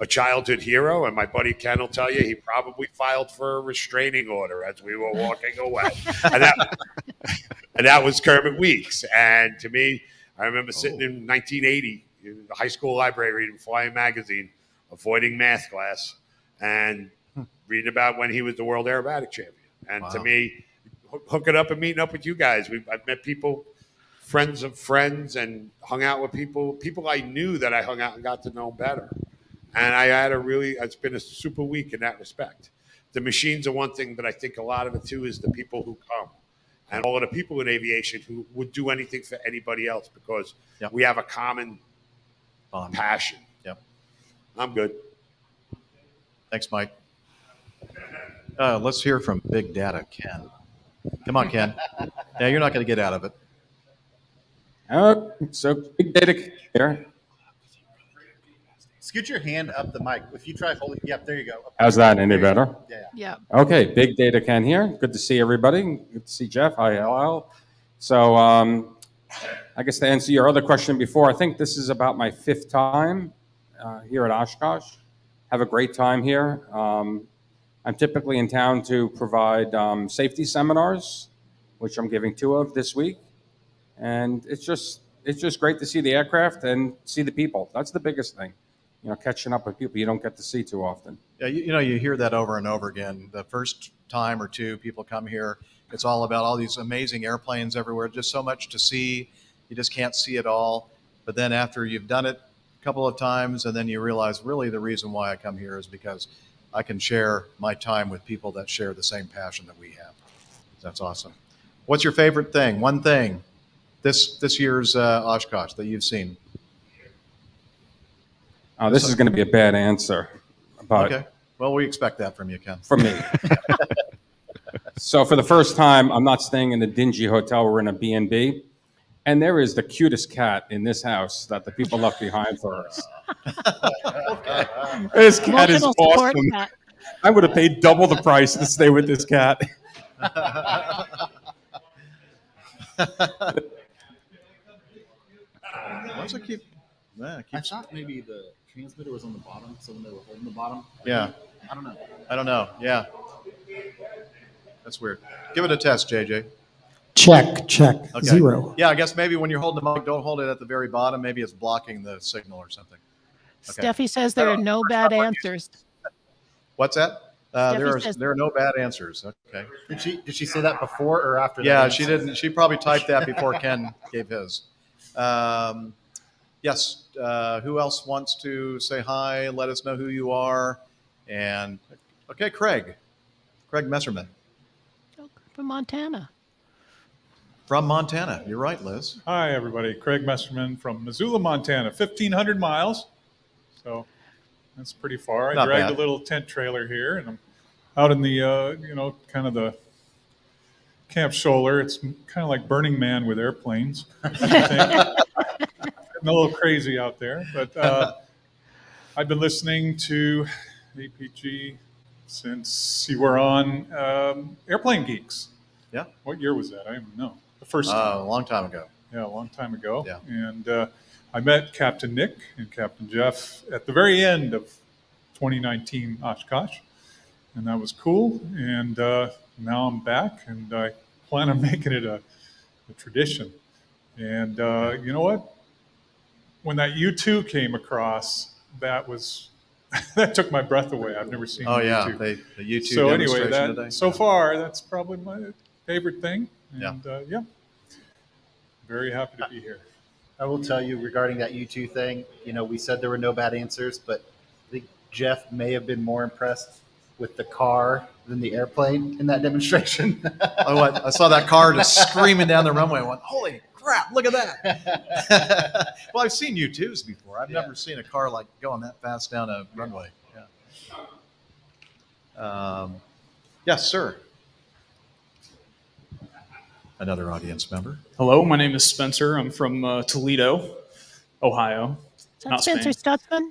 a childhood hero, and my buddy Ken will tell you he probably filed for a restraining order as we were walking away. And that was Kermit Weeks. And to me, I remember sitting in 1980 in the high school library reading Flying Magazine, avoiding math class, and reading about when he was the world aerobatic champion. And to me, hooking up and meeting up with you guys, I've met people, friends of friends, and hung out with people I knew that I hung out and got to know better. And it's been a super week in that respect. The machines are one thing, but I think a lot of it too is the people who come. And all of the people in aviation who would do anything for anybody else because we have a common passion. Yep. I'm good. Thanks, Mike. Let's hear from Big Data Ken. Come on, Ken. Yeah, you're not going to get out of it. So Big Data here. Scoot your hand up the mic. If you try holding, yep, there you go. How's that? Any better? Yeah. Okay, Big Data Ken here. Good to see everybody. Good to see Jeff. Hi, hello. So I guess to answer your other question before, I think this is about my 5th time here at Oshkosh. Have a great time here. I'm typically in town to provide safety seminars, which I'm giving 2 of this week. And it's just great to see the aircraft and see the people. That's the biggest thing, catching up with people you don't get to see too often. Yeah, you hear that over and over again. The first time or two people come here, it's all about all these amazing airplanes everywhere. Just so much to see. You just can't see it all. But then after you've done it a couple of times, and then you realize really the reason why I come here is because I can share my time with people that share the same passion that we have. That's awesome. What's your favorite thing? One thing this year's Oshkosh that you've seen? Oh, this is going to be a bad answer. But okay. Well, we expect that from you, Ken. From me. So for the first time, I'm not staying in the dingy hotel. We're in a B&B. And there is the cutest cat in this house that the people left behind for us. Okay. This cat is Emotional support awesome. cat. I would have paid double the price to stay with this cat. What's it keep? I thought maybe the transmitter was on the bottom, so when they were holding the bottom. Yeah. I don't know. I don't know. Yeah. That's weird. Give it a test, JJ. Check. Okay. 0. Yeah, I guess maybe when you're holding the mic, don't hold it at the very bottom. Maybe it's blocking the signal or something. Okay. Steffi says there are no bad answers. What's that? Steffi There are no bad answers. Okay. Did she say that before or after? Yeah, that she answer? didn't. She probably typed that before Ken gave his. Yes. Who else wants to say hi? Let us know who you are. And okay, Craig Messerman From Montana. from Montana. You're right, Liz. Hi, everybody. Craig Messerman from Missoula, Montana. 1,500 miles. So that's pretty far. I Not dragged bad. a little tent trailer here, and I'm out in the, kind of the Camp Scholler. It's kind of like Burning Man with airplanes. Getting a little crazy out there. But I've been listening to APG since you were on Airplane Geeks. Yeah. What year was that? I don't even know. The first time. A long time ago. Yeah, a long time ago. Yeah. And I met Captain Nick and Captain Jeff at the very end of 2019 Oshkosh. And that was cool. And now I'm back, and I plan on making it a tradition. And you know what? When that U2 came across, that was that took my breath away. I've never seen Oh the yeah, U2. the U2 So anyway, demonstration today. so far, that's probably my favorite thing. Yeah. And yeah, very happy to be here. I will tell you regarding that U2 thing, we said there were no bad answers, but I think Jeff may have been more impressed with the car than the airplane in that demonstration. Oh, what? I saw that car just screaming down the runway. I went, holy crap, look at that. Well, I've seen U2s before. I've never seen a car like going that fast down a runway. Yeah. Yes, sir. Another audience member. Hello, my name is Spencer. I'm from Toledo, Ohio. Is that Spencer Stutzman?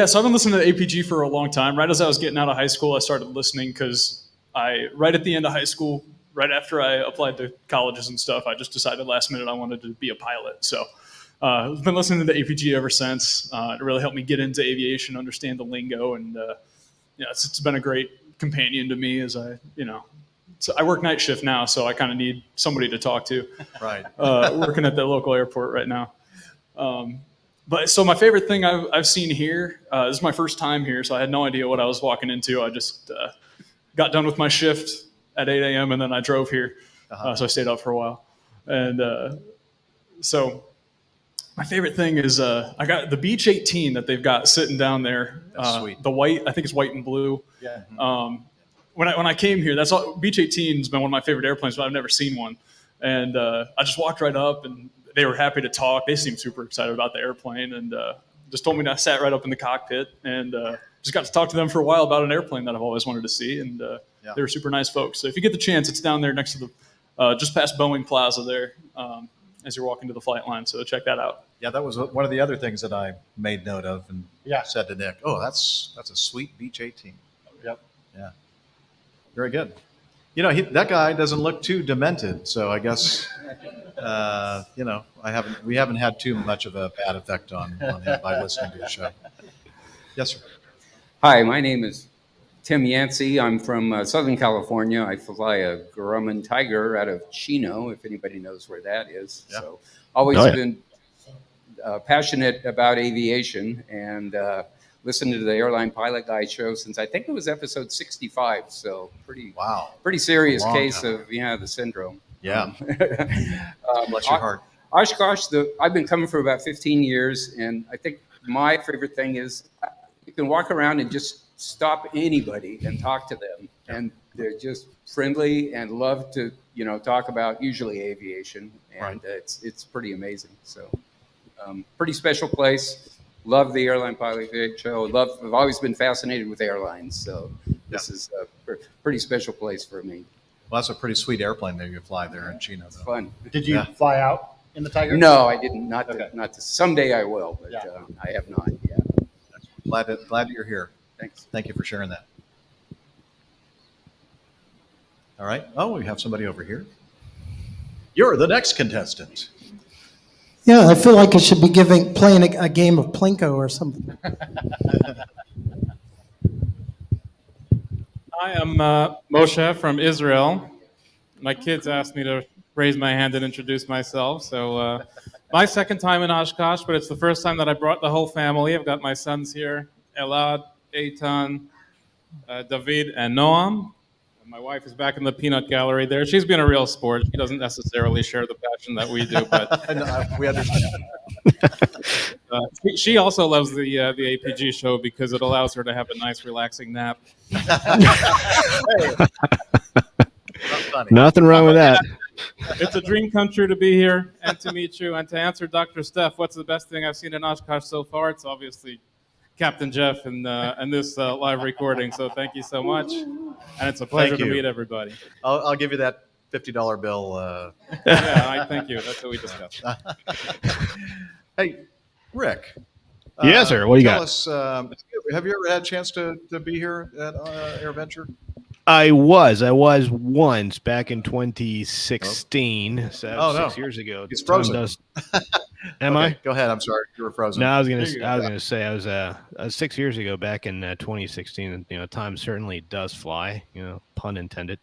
So I've been listening to APG for a long time. Right as I was getting out of high school, I started listening because right at the end of high school, right after I applied to colleges and stuff, I just decided last minute I wanted to be a pilot. So I've been listening to the APG ever since. It really helped me get into aviation, understand the lingo, and it's been a great companion to me as So I work night shift now, so I kind of need somebody to talk to. Right. Working at the local airport right now. But so my favorite thing I've seen here, this is my first time here, so I had no idea what I was walking into. I just got done with my shift at 8 a.m. and then I drove here. So I stayed up for a while. And so my favorite thing is I got the Beach 18 that they've got sitting down there. That's sweet. The white, I think it's white and blue. Yeah. When I came here, that's all. Beach 18 has been one of my favorite airplanes, but I've never seen one. And I just walked right up, and they were happy to talk. They seemed super excited about the airplane, and just told me to sat right up in the cockpit, and just got to talk to them for a while about an airplane that I've always wanted to see. And they were super nice folks. So if you get the chance, it's down there next to the just past Boeing Plaza there, as you're walking to the flight line. So check that out. Yeah, that was one of the other things that I made note of and said to Nick, "Oh, that's a sweet Beach 18." Yep. Yeah. Very good. That guy doesn't look too demented, so I guess we haven't had too much of a bad effect on him by listening to the show. Yes, sir. Hi, my name is Tim Yancey. I'm from Southern California. I fly a Grumman Tiger out of Chino, if anybody knows where that is. Yeah. So always Oh, yeah. been passionate about aviation and listened to the Airline Pilot Guide show since I think it was episode 65. So pretty serious Long case time. of the syndrome. Yeah. Bless your heart. Oshkosh, I've been coming for about 15 years, and I think my favorite thing is you can walk around and just stop anybody and talk to them, and they're just friendly and love to talk about usually aviation, and it's pretty amazing. So pretty special place. Love the Airline Pilot Guide show. I've always been fascinated with airlines, so this is a pretty special place for me. Well, that's a pretty sweet airplane that you fly there in Chino. Though. Fun. Did you fly out in the Tiger? No, I didn't. Not to. Someday I will, but I have not yet. Glad that you're here. Thanks. Thank you for sharing that. All right. Oh, we have somebody over here. You're the next contestant. Yeah, I feel like I should be playing a game of Plinko or something. Hi, I'm Moshe from Israel. My kids asked me to raise my hand and introduce myself. So my second time in Oshkosh, but it's the first time that I brought the whole family. I've got my sons here, Elad, Eitan, David, and Noam. My wife is back in the peanut gallery there. She's been a real sport. She doesn't necessarily share the passion that we do, but we understand. She also loves the APG show because it allows her to have a nice, relaxing nap. Nothing wrong with that. It's a dream come true to be here and to meet you. And to answer Dr. Steph, what's the best thing I've seen in Oshkosh so far? It's obviously Captain Jeff and this live recording. So thank you so much. And it's a pleasure to meet everybody. I'll give you that $50 bill. Yeah, thank you. That's what we discussed. Hey, Rick. Yes, sir. What do you tell got? us, have you ever had a chance to be here at AirVenture? I was once back in 2016. So 6 years ago. It's frozen. Am I? Go ahead. I'm sorry. You were frozen. No, I was gonna say I was 6 years ago back in 2016. And time certainly does fly. Pun intended.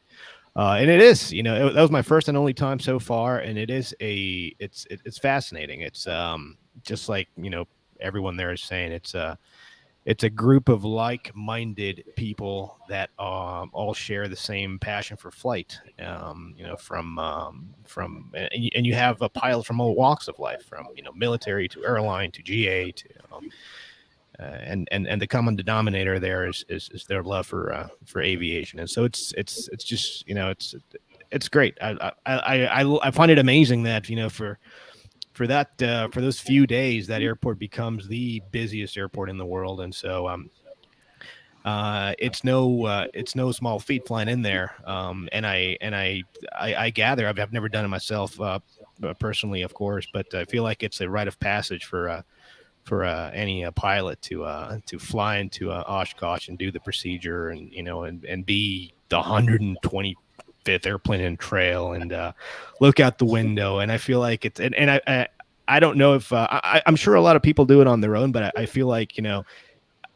And it is. That was my first and only time so far, and it is it's fascinating. It's just like everyone there is saying. It's a group of like-minded people that all share the same passion for flight. And you have a pilot from all walks of life, from military to airline to GA to and the common denominator there is their love for aviation. And so it's just it's great. I find it amazing that for those few days, that airport becomes the busiest airport in the world, and so it's no small feat flying in there. And I gather I've never done it myself personally, of course, but I feel like it's a rite of passage for any pilot to fly into Oshkosh and do the procedure and be the 125th airplane in trail and look out the window. And I feel like it's and I don't know if I'm sure a lot of people do it on their own, but I feel like and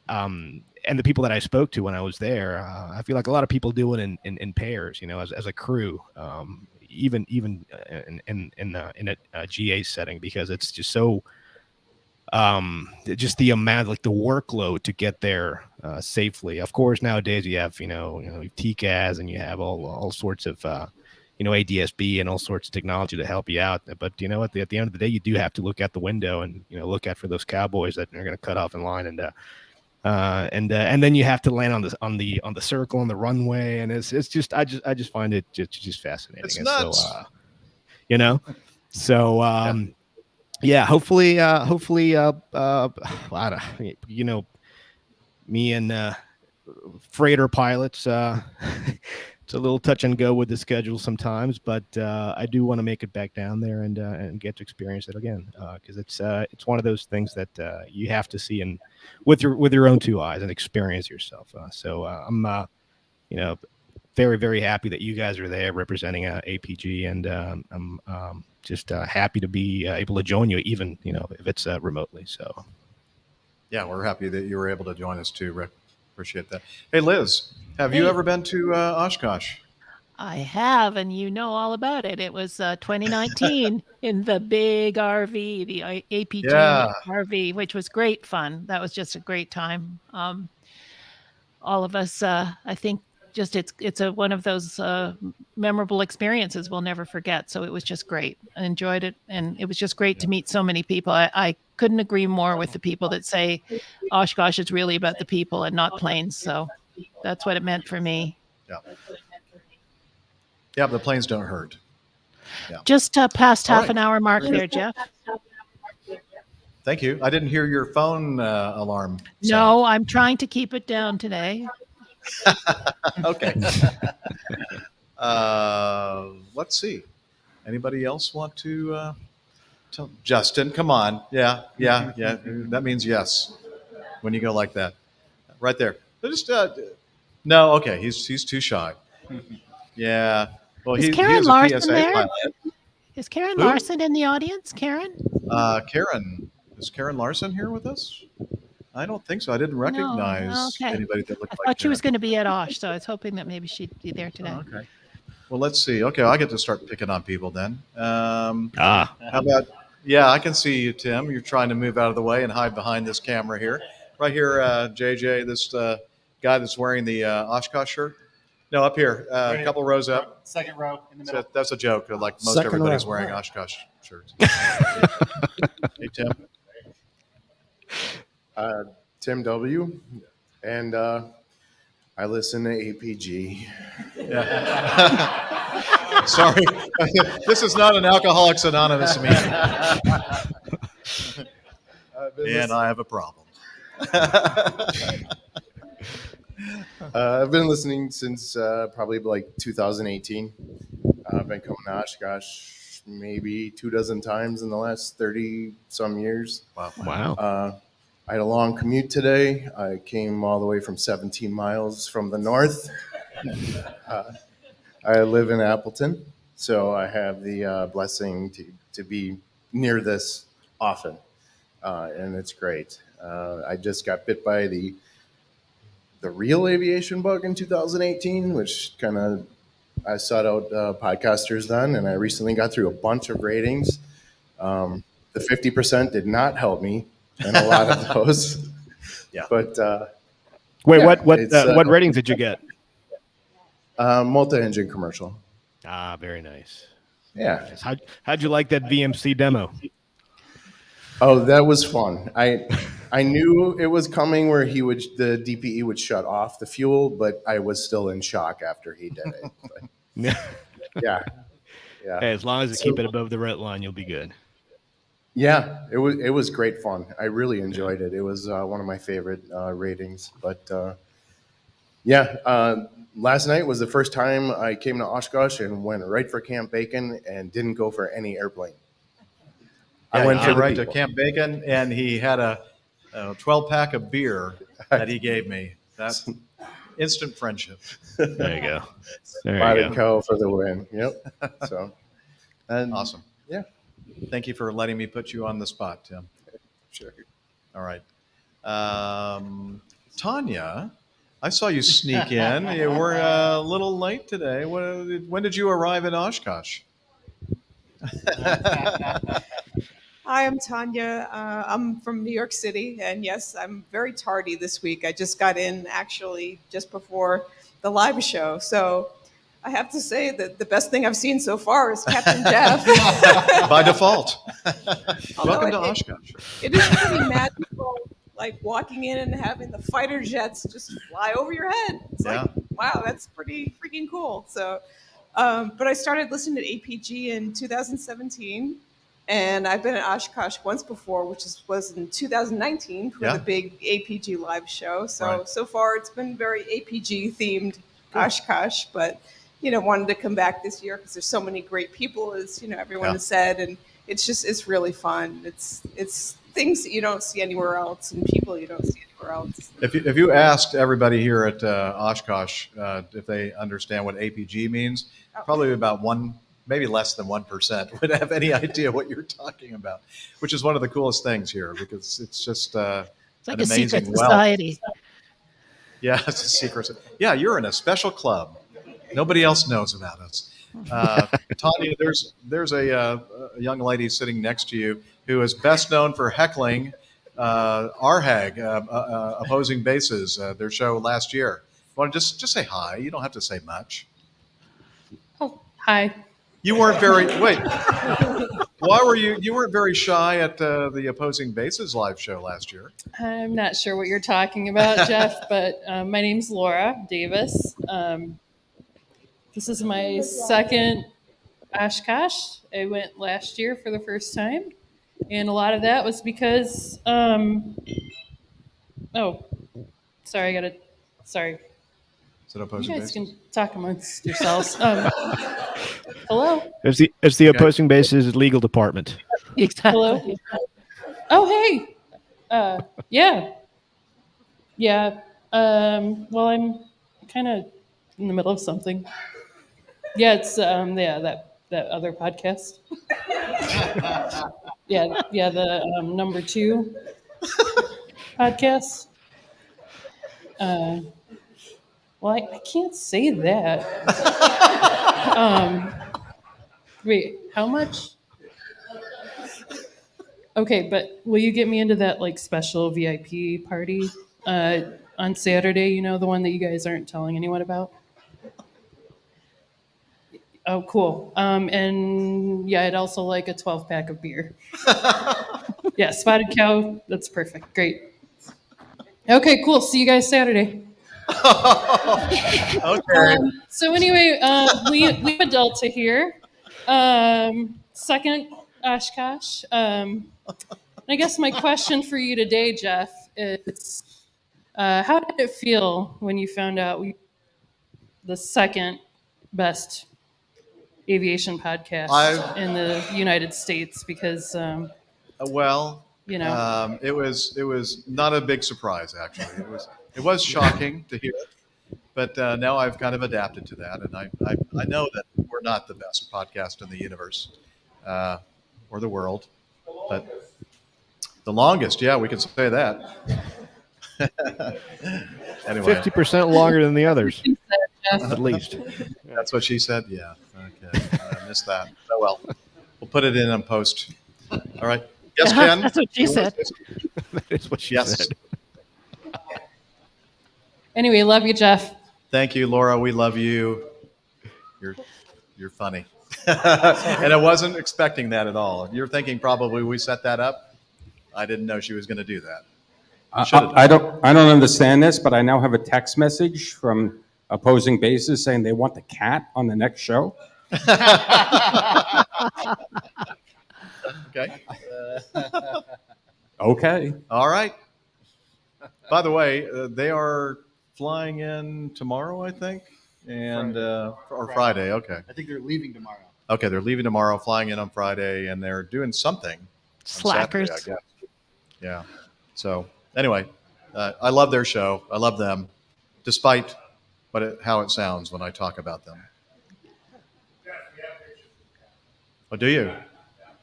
the people that I spoke to when I was there, I feel like a lot of people do it in pairs, as a crew, even in a GA setting, because it's just so just the amount, like the workload to get there safely. Of course, nowadays you have TCAS and you have all sorts of ADSB and all sorts of technology to help you out. But at the end of the day, you do have to look out the window and look out for those cowboys that are going to cut off in line, and then you have to land on the circle on the runway, and it's just I just find it just fascinating. It's and nuts. Yeah, hopefully, I don't, me and freighter pilots, it's a little touch and go with the schedule sometimes, but I do want to make it back down there and get to experience it again, because it's one of those things that you have to see with your own two eyes and experience yourself. So I'm very, very happy that you guys are there representing APG, and I'm just happy to be able to join you, even if it's remotely. So yeah, we're happy that you were able to join us too, Rick. appreciate that. Hey, Liz, have you ever been to Oshkosh? I have, and you know all about it. It was 2019 in the big RV, the APG Yeah. RV, which was great fun. That was just a great time. All of us, I think, just it's one of those memorable experiences we'll never forget. So it was just great. I enjoyed it, and it was just great to meet so many people. I couldn't agree more with the people that say Oshkosh is really about the people and not planes. So that's what it meant for me. Yeah. Yeah, the planes don't hurt. Yeah. Just past All half right. an hour mark there, Jeff. Thank you. I didn't hear your phone alarm. No, I'm trying to keep it down today. Okay. Let's see. Anybody else want to tell? Justin, come on. Yeah. That means yes when you go like that. Right there. Just no. Okay. He's too shy. Yeah. Well, Is he Karen is a Larson PSA there? pilot. Is Karen Who? Larson in the audience? Karen? Is Karen Larson here with us? I don't think so. I didn't recognize Okay. anybody that looked I like thought she was Karen. going to be at Osh, so I was hoping that maybe she'd be there today. Okay. Well, let's see. Okay, I get to start picking on people then. How about? Yeah, I can see you, Tim. You're trying to move out of the way and hide behind this camera here. Right here, JJ, this guy that's wearing the Oshkosh shirt. No, up here, a couple rows up. Second row in the middle. That's a joke. Like most Second everybody's row. wearing Oshkosh shirts. Hey, Tim. Tim W. And I listen to APG. Yeah. Sorry. This is not an Alcoholics Anonymous meeting. And I have a problem. I've been listening since probably like 2018. I've been coming to Oshkosh maybe 24 times in the last 30 some years. Wow. I had a long commute today. I came all the way from 17 miles from the north. I live in Appleton, so I have the blessing to be near this often, and it's great. I just got bit by the real aviation bug in 2018, which kind of I sought out podcasters then, and I recently got through a bunch of ratings. The 50% did not help me in a lot of those. Yeah. But Wait, yeah, what ratings did you get? Multi-engine commercial. Ah, very nice. Yeah. Nice. How'd you like that VMC demo? Oh, that was fun. I knew it was coming where the DPE would shut off the fuel, but I was still in shock after he did it. But, yeah. Hey, as long as you keep it above the red line, you'll be good. Yeah, it was great fun. I really enjoyed it. It was one of my favorite ratings. But last night was the first time I came to Oshkosh and went right for Camp Bacon and didn't go for any airplane. Yeah, I went for the right to people. Camp Bacon, and he had a 12-pack of beer that he gave me. That's instant friendship. There you go. Spotted cow for the win. Yep. So, and Awesome. Yeah. Thank you for letting me put you on the spot, Tim. Sure. All right. Tanya, I saw you sneak in. You were a little late today. When did you arrive in Oshkosh? Hi, I'm Tanya. I'm from New York City, and yes, I'm very tardy this week. I just got in actually just before the live show. So I have to say that the best thing I've seen so far is Captain Jeff. By default. Welcome to Although Oshkosh. It is pretty magical, like walking in and having the fighter jets just fly over your head. It's like, wow, that's pretty freaking cool. So, but I started listening to APG in 2017. And I've been at Oshkosh once before, which was in 2019 for the big APG live show. So so far it's been very APG themed Oshkosh, but wanted to come back this year because there's so many great people, as everyone has said, and it's really fun. It's things that you don't see anywhere else and people you don't see anywhere else. If you asked everybody here at Oshkosh if they understand what APG means, probably about maybe less than 1% would have any idea what you're talking about, which is one of the coolest things here because it's just It's like an a amazing secret society. Yeah, it's a secret. Yeah, you're in a special club. Nobody else knows about us. Tanya, there's a young lady sitting next to you who is best known for heckling RHAG, Opposing Bases, their show last year. Want to just say hi? You don't have to say much. Oh, hi. You weren't very wait. Why were you? You weren't very shy at the Opposing Bases live show last year. I'm not sure what you're talking about, Jeff, but my name's Laura Davis. This is my second Oshkosh. I went last year for the first time, and a lot of that was because. Oh, sorry, Sorry. Is it Opposing You guys Bases? can talk amongst yourselves. Hello. It's the Opposing Bases legal department. Exactly. Hello. Oh, hey. Yeah. Yeah. Well, I'm kind of in the middle of something. Yeah, it's that other podcast. Yeah, the number 2 podcast. Well, I can't say that. Wait, how much? Okay, but will you get me into that like special VIP party on Saturday? You know, the one that you guys aren't telling anyone about. Oh, cool. And yeah, I'd also like a 12-pack of beer. Yeah, Spotted Cow. That's perfect. Great. Okay, cool. See you guys Saturday. Okay. So anyway, Liam Delta here. Second Oshkosh. I guess my question for you today, Jeff, is how did it feel when you found out the second best aviation podcast in the United States? Because Well, you know, it was not a big surprise actually. It was shocking to hear, but now I've kind of adapted to that, and I know that we're not the best podcast in the universe or the world, but the longest, yeah, we can say that. Anyway, 50% longer than the others, at least. That's what she said. Yeah. Okay. I missed that. Oh well, we'll put it in post. All right. Yes, Ken. That's what she said. That is what she Yes. said. anyway, love you, Jeff. Thank you, Laura. We love you. You're funny. And I wasn't expecting that at all. You're thinking probably we set that up. I didn't know she was going to do that. I don't understand this, but I now have a text message from Opposing Bases saying they want the cat on the next show. Okay. Okay. All right. By the way, they are flying in tomorrow, I think, and or Friday. Okay. I think they're leaving tomorrow. Okay, they're leaving tomorrow, flying in on Friday, and they're doing something. on Slackers. Saturday, I guess. Yeah. So anyway, I love their show. I love them, despite how it sounds when I talk about them. Oh, do you?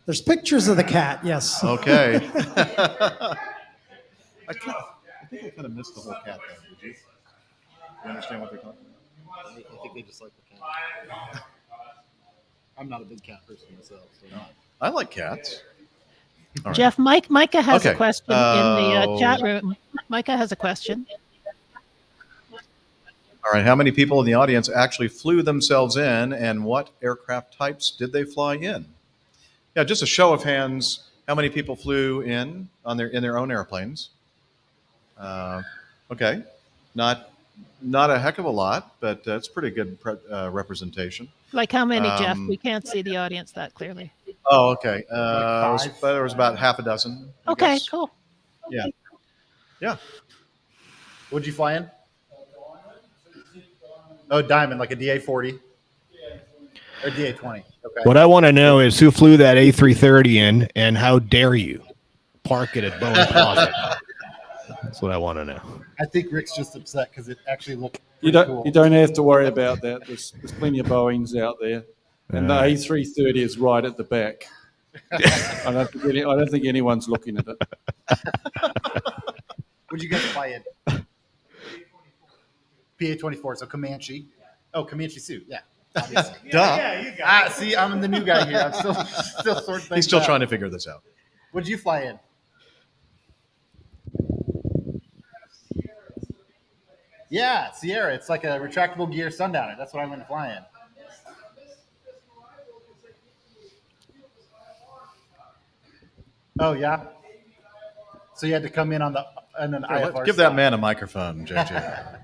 There's pictures of the cat, yes. Okay. I think I kind of missed the whole cat thing. Did you? You understand what they're talking about? I think they just like the cat. I'm not a big cat person myself. So not. I like cats. All right. Jeff, Micah has a Okay. question in the chat room. Micah has a question. All right. How many people in the audience actually flew themselves in, and what aircraft types did they fly in? Yeah, just a show of hands. How many people flew in their own airplanes? Okay, not a heck of a lot, but it's pretty good representation. Like how many, Jeff? We can't see the audience that clearly. Oh, okay. There was about half a dozen. I Okay, guess. cool. Yeah. Yeah. What'd you fly in? Oh, Diamond, like a DA-40 or DA-20. Okay. What I want to know is who flew that A330 in, and how dare you park it at Bowen Plaza? That's what I want to know. I think Rick's just upset because it actually looked You pretty don't cool. you don't have to worry about that. There's plenty of Boeings out there, and the A330 is right at the back. I don't think anyone's looking at it. What'd you guys fly in? PA-24, so Comanche. Oh, Comanche suit, yeah. Obviously. Duh. Yeah, you got it. See, I'm the new guy here. I'm still sorting things He's still out. trying to figure this out. What'd you fly in? Yeah, Sierra. It's like a retractable gear Sundowner. That's what I went to fly in. Oh yeah. So you had to come in on an Here, IFR. let's give that man a microphone, JJ.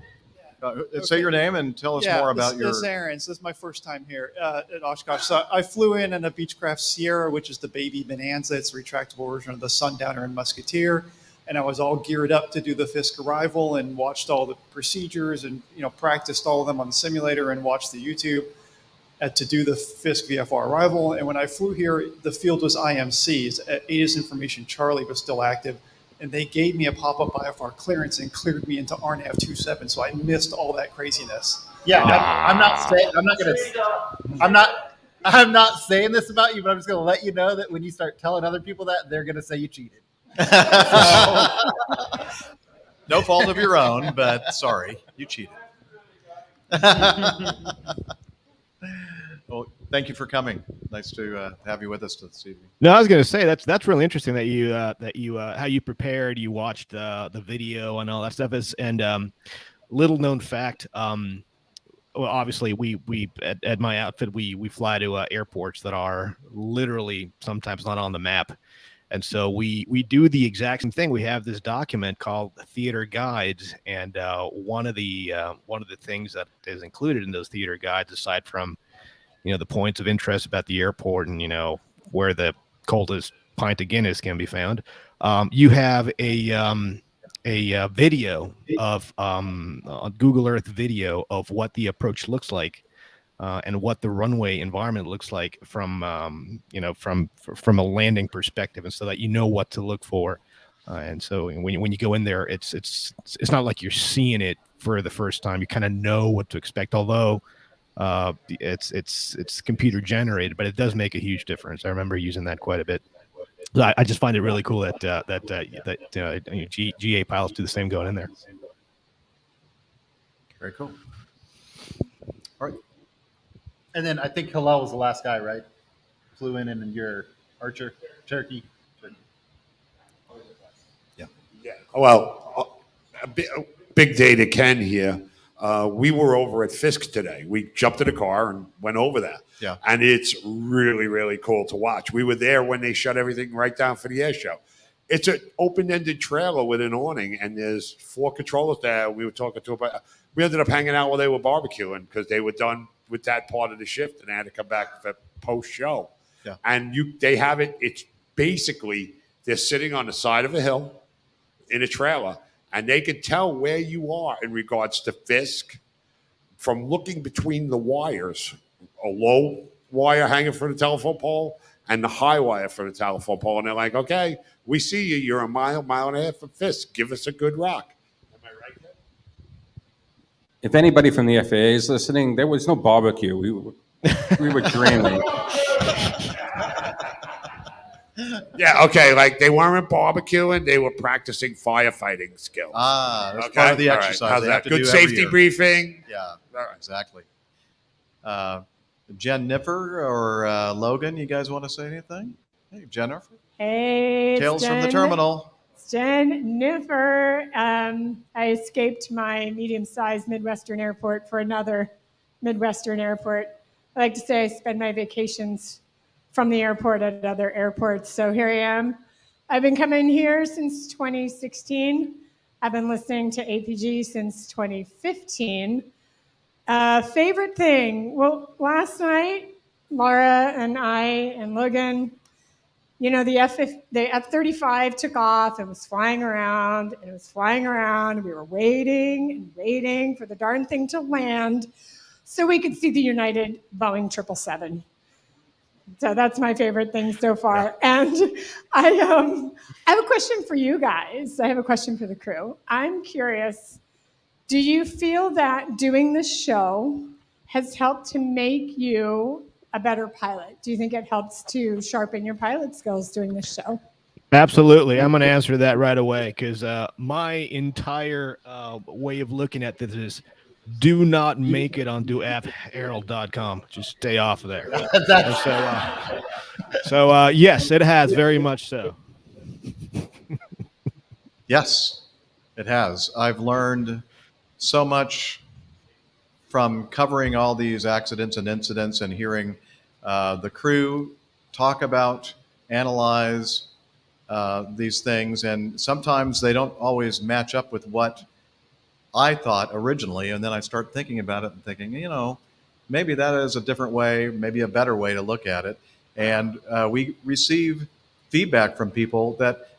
Say your name and tell us more about your. This is Aaron. So this is my first time here at Oshkosh. So I flew in a Beechcraft Sierra, which is the baby Bonanza. It's a retractable version of the Sundowner and Musketeer. And I was all geared up to do the Fisk arrival and watched all the procedures and practiced all of them on the simulator and watched the YouTube to do the Fisk VFR arrival. And when I flew here, the field was IMCs. ATIS information Charlie was still active. And they gave me a pop-up IFR clearance and cleared me into RNAV 27. So I missed all that craziness. Yeah, I'm not saying this about you, but I'm just going to let you know that when you start telling other people that, they're going to say you cheated. No fault of your own, but sorry, you cheated. Well, thank you for coming. Nice to have you with us this evening. No, I was going to say that's really interesting that you how you prepared, you watched the video and all that stuff. And little known fact. Well, obviously we at my outfit we fly to airports that are literally sometimes not on the map. And so we do the exact same thing. We have this document called Theater Guides, and one of the things that is included in those theater guides, aside from the points of interest about the airport and where the coldest pint of Guinness can be found, you have a video of a Google Earth video of what the approach looks like. And what the runway environment looks like from a landing perspective, and so that what to look for. And so when you go in there, it's not like you're seeing it for the first time. You kind of know what to expect, although it's computer generated, but it does make a huge difference. I remember using that quite a bit. I just find it really cool that GA pilots do the same going in there. Very cool. All right. And then I think Hillel was the last guy, right? Flew in and your Archer, Turkey. Yeah. Well, a big day to Ken here. We were over at Fisk today. We jumped in a car and went over there. Yeah. And it's really, really cool to watch. We were there when they shut everything right down for the air show. It's an open-ended trailer with an awning, and there's 4 controllers there. We were talking to them. We ended up hanging out while they were barbecuing because they were done with that part of the shift, and they had to come back for post-show. Yeah. And they have it. It's basically they're sitting on the side of a hill in a trailer, and they can tell where you are in regards to Fisk from looking between the wires, a low wire hanging from the telephone pole and the high wire for the telephone pole. And they're like, okay, we see you. You're a mile and a half from Fisk. Give us a good rock. Am I right, Ken? If anybody from the FAA is listening, there was no barbecue. We were dreaming. Yeah, okay. Like they weren't barbecuing; they were practicing firefighting skills. That's part of the All right. exercise. How's they that? have to Good do every safety year. briefing. Yeah, exactly. Jen Nipper or Logan, you guys want to say anything? Hey, Jennifer. Hey, Tales from the terminal. It's Jen Niffer. I escaped my medium-sized Midwestern airport for another Midwestern airport. I like to say I spend my vacations from the airport at other airports. So here I am. I've been coming here since 2016. I've been listening to APG since 2015. Favorite thing? Well, last night, Laura and I and Logan, the F-35 took off and was flying around, and it was flying around. We were waiting and waiting for the darn thing to land so we could see the United Boeing 777. So that's my favorite thing so far. And I have a question for you guys. I have a question for the crew. I'm curious, do you feel that doing this show has helped to make you a better pilot? Do you think it helps to sharpen your pilot skills doing this show? Absolutely. I'm going to answer that right away because my entire way of looking at this is do not make it on doappherald.com. Just stay off of there. Yes, it has, very much so. Yes, it has. I've learned so much from covering all these accidents and incidents and hearing the crew talk about, analyze these things. And sometimes they don't always match up with what I thought originally. And then I start thinking about it and thinking, maybe that is a different way, maybe a better way to look at it. And we receive feedback from people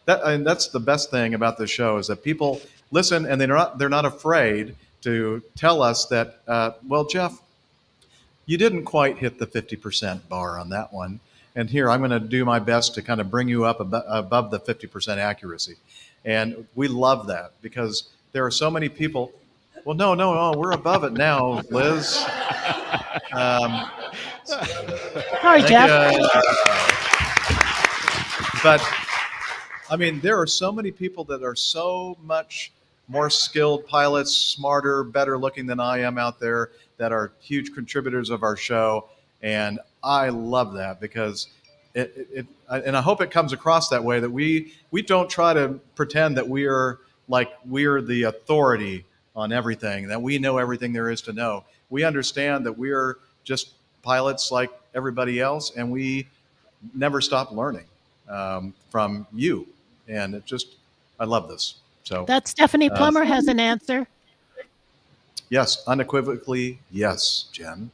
and that's the best thing about the show, is that people listen and they're not afraid to tell us that, well, Jeff, you didn't quite hit the 50% bar on that one. And here, I'm going to do my best to kind of bring you up above the 50% accuracy. And we love that, because there are so many people. Well, no, we're above it now, Liz. Sorry, Jeff. But I mean, there are so many people that are so much more skilled pilots, smarter, better looking than I am out there, that are huge contributors of our show. And I love that, because and I hope it comes across that way, that we don't try to pretend that we're the authority on everything, that we know everything there is to know. We understand that we're just pilots like everybody else, and we never stop learning from you. And I love this. So That Stephanie Plummer has an answer. Yes, unequivocally, yes, Jen.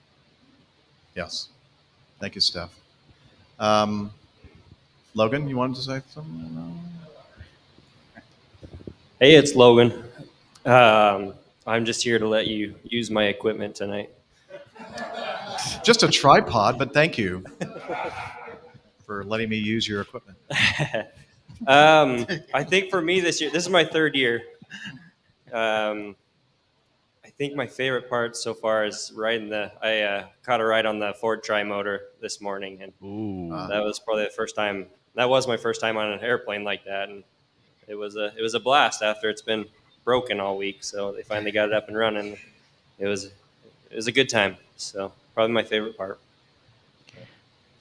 Yes. Thank you, Steph. Logan, you wanted to say something? Hey, it's Logan. I'm just here to let you use my equipment tonight. Just a tripod, but thank you for letting me use your equipment. I think for me this year, this is my third year. I think my favorite part so far is I caught a ride on the Ford Tri-Motor this morning, and that was probably the first time. That was my first time on an airplane like that, and it was a blast after it's been broken all week. So they finally got it up and running. It was a good time. So probably my favorite part.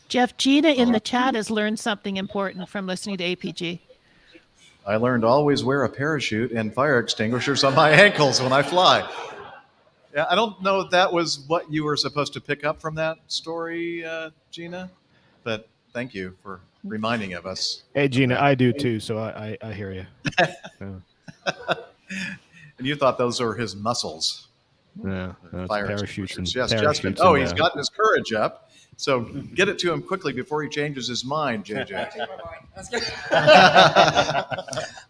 Jeff, Gina in the chat has learned something important from listening to APG. I learned to always wear a parachute and fire extinguishers on my ankles when I fly. Yeah, I don't know if that was what you were supposed to pick up from that story, Gina, but thank you for reminding of us. Hey, Gina, I do too, so I hear you. And you thought those were his muscles. Yeah, Fire parachutes and yes, parachutes Justin. and, Oh, he's gotten his courage up. So get it to him quickly before he changes his mind, JJ.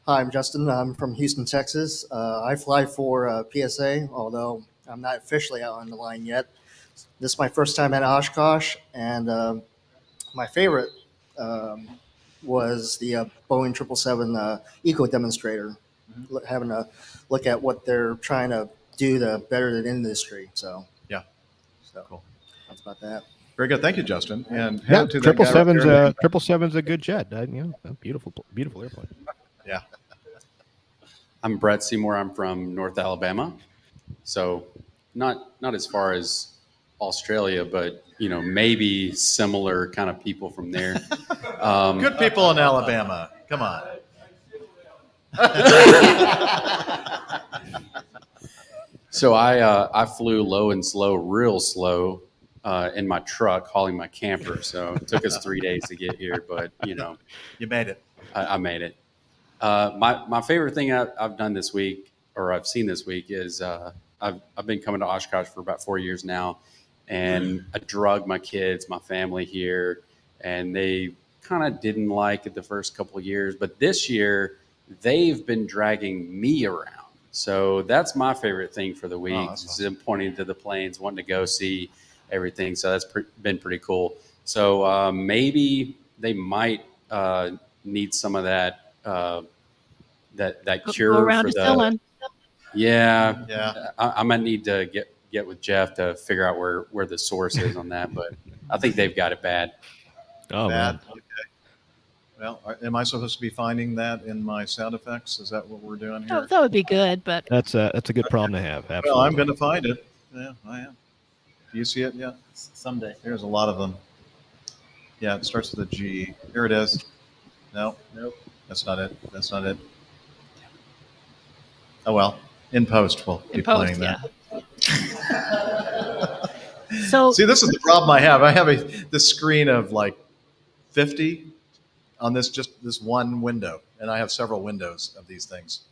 Hi, I'm Justin. I'm from Houston, Texas. I fly for PSA, although I'm not officially out on the line yet. This is my first time at Oshkosh, and my favorite was the Boeing 777 Eco Demonstrator, having a look at what they're trying to do to better the industry. So yeah, cool. That's about that. Very good. Thank you, Justin. And yeah, head to that guy right 777's a good jet. A beautiful airplane. Yeah. I'm Brett Seymour. I'm from North Alabama, so not as far as Australia, but maybe similar kind of people from there. Good people in Alabama. Come on. So I flew low and slow, real slow, in my truck hauling my camper. So it took us 3 days to get here, but you made it. I made it. My favorite thing I've done this week, or I've seen this week, is I've been coming to Oshkosh for about 4 years now, and I drug my kids, my family here, and they kind of didn't like it the first couple of years, but this year they've been dragging me around. So that's my favorite thing for the week, is them pointing to the planes, wanting to go see everything. So that's been pretty cool. So maybe they might need some of that that cure Go around for to the. Dillon. Yeah. I might need to get with Jeff to figure out where the source is on that, but I think they've got it bad. Oh, Bad. man. Okay. Well, am I supposed to be finding that in my sound effects? Is that what we're doing here? Oh, that would be good, but That's a good problem to have. Absolutely. Well, I'm going to find it. Yeah, I am. Do you see it yet? Someday. There's a lot of them. Yeah, it starts with a G. Here it is. No, Nope. that's not it. That's not it. Oh well, in post we'll be In post, playing that. So See, this is the problem I have. I have this screen of like 50 on this one window, and I have several windows of these things.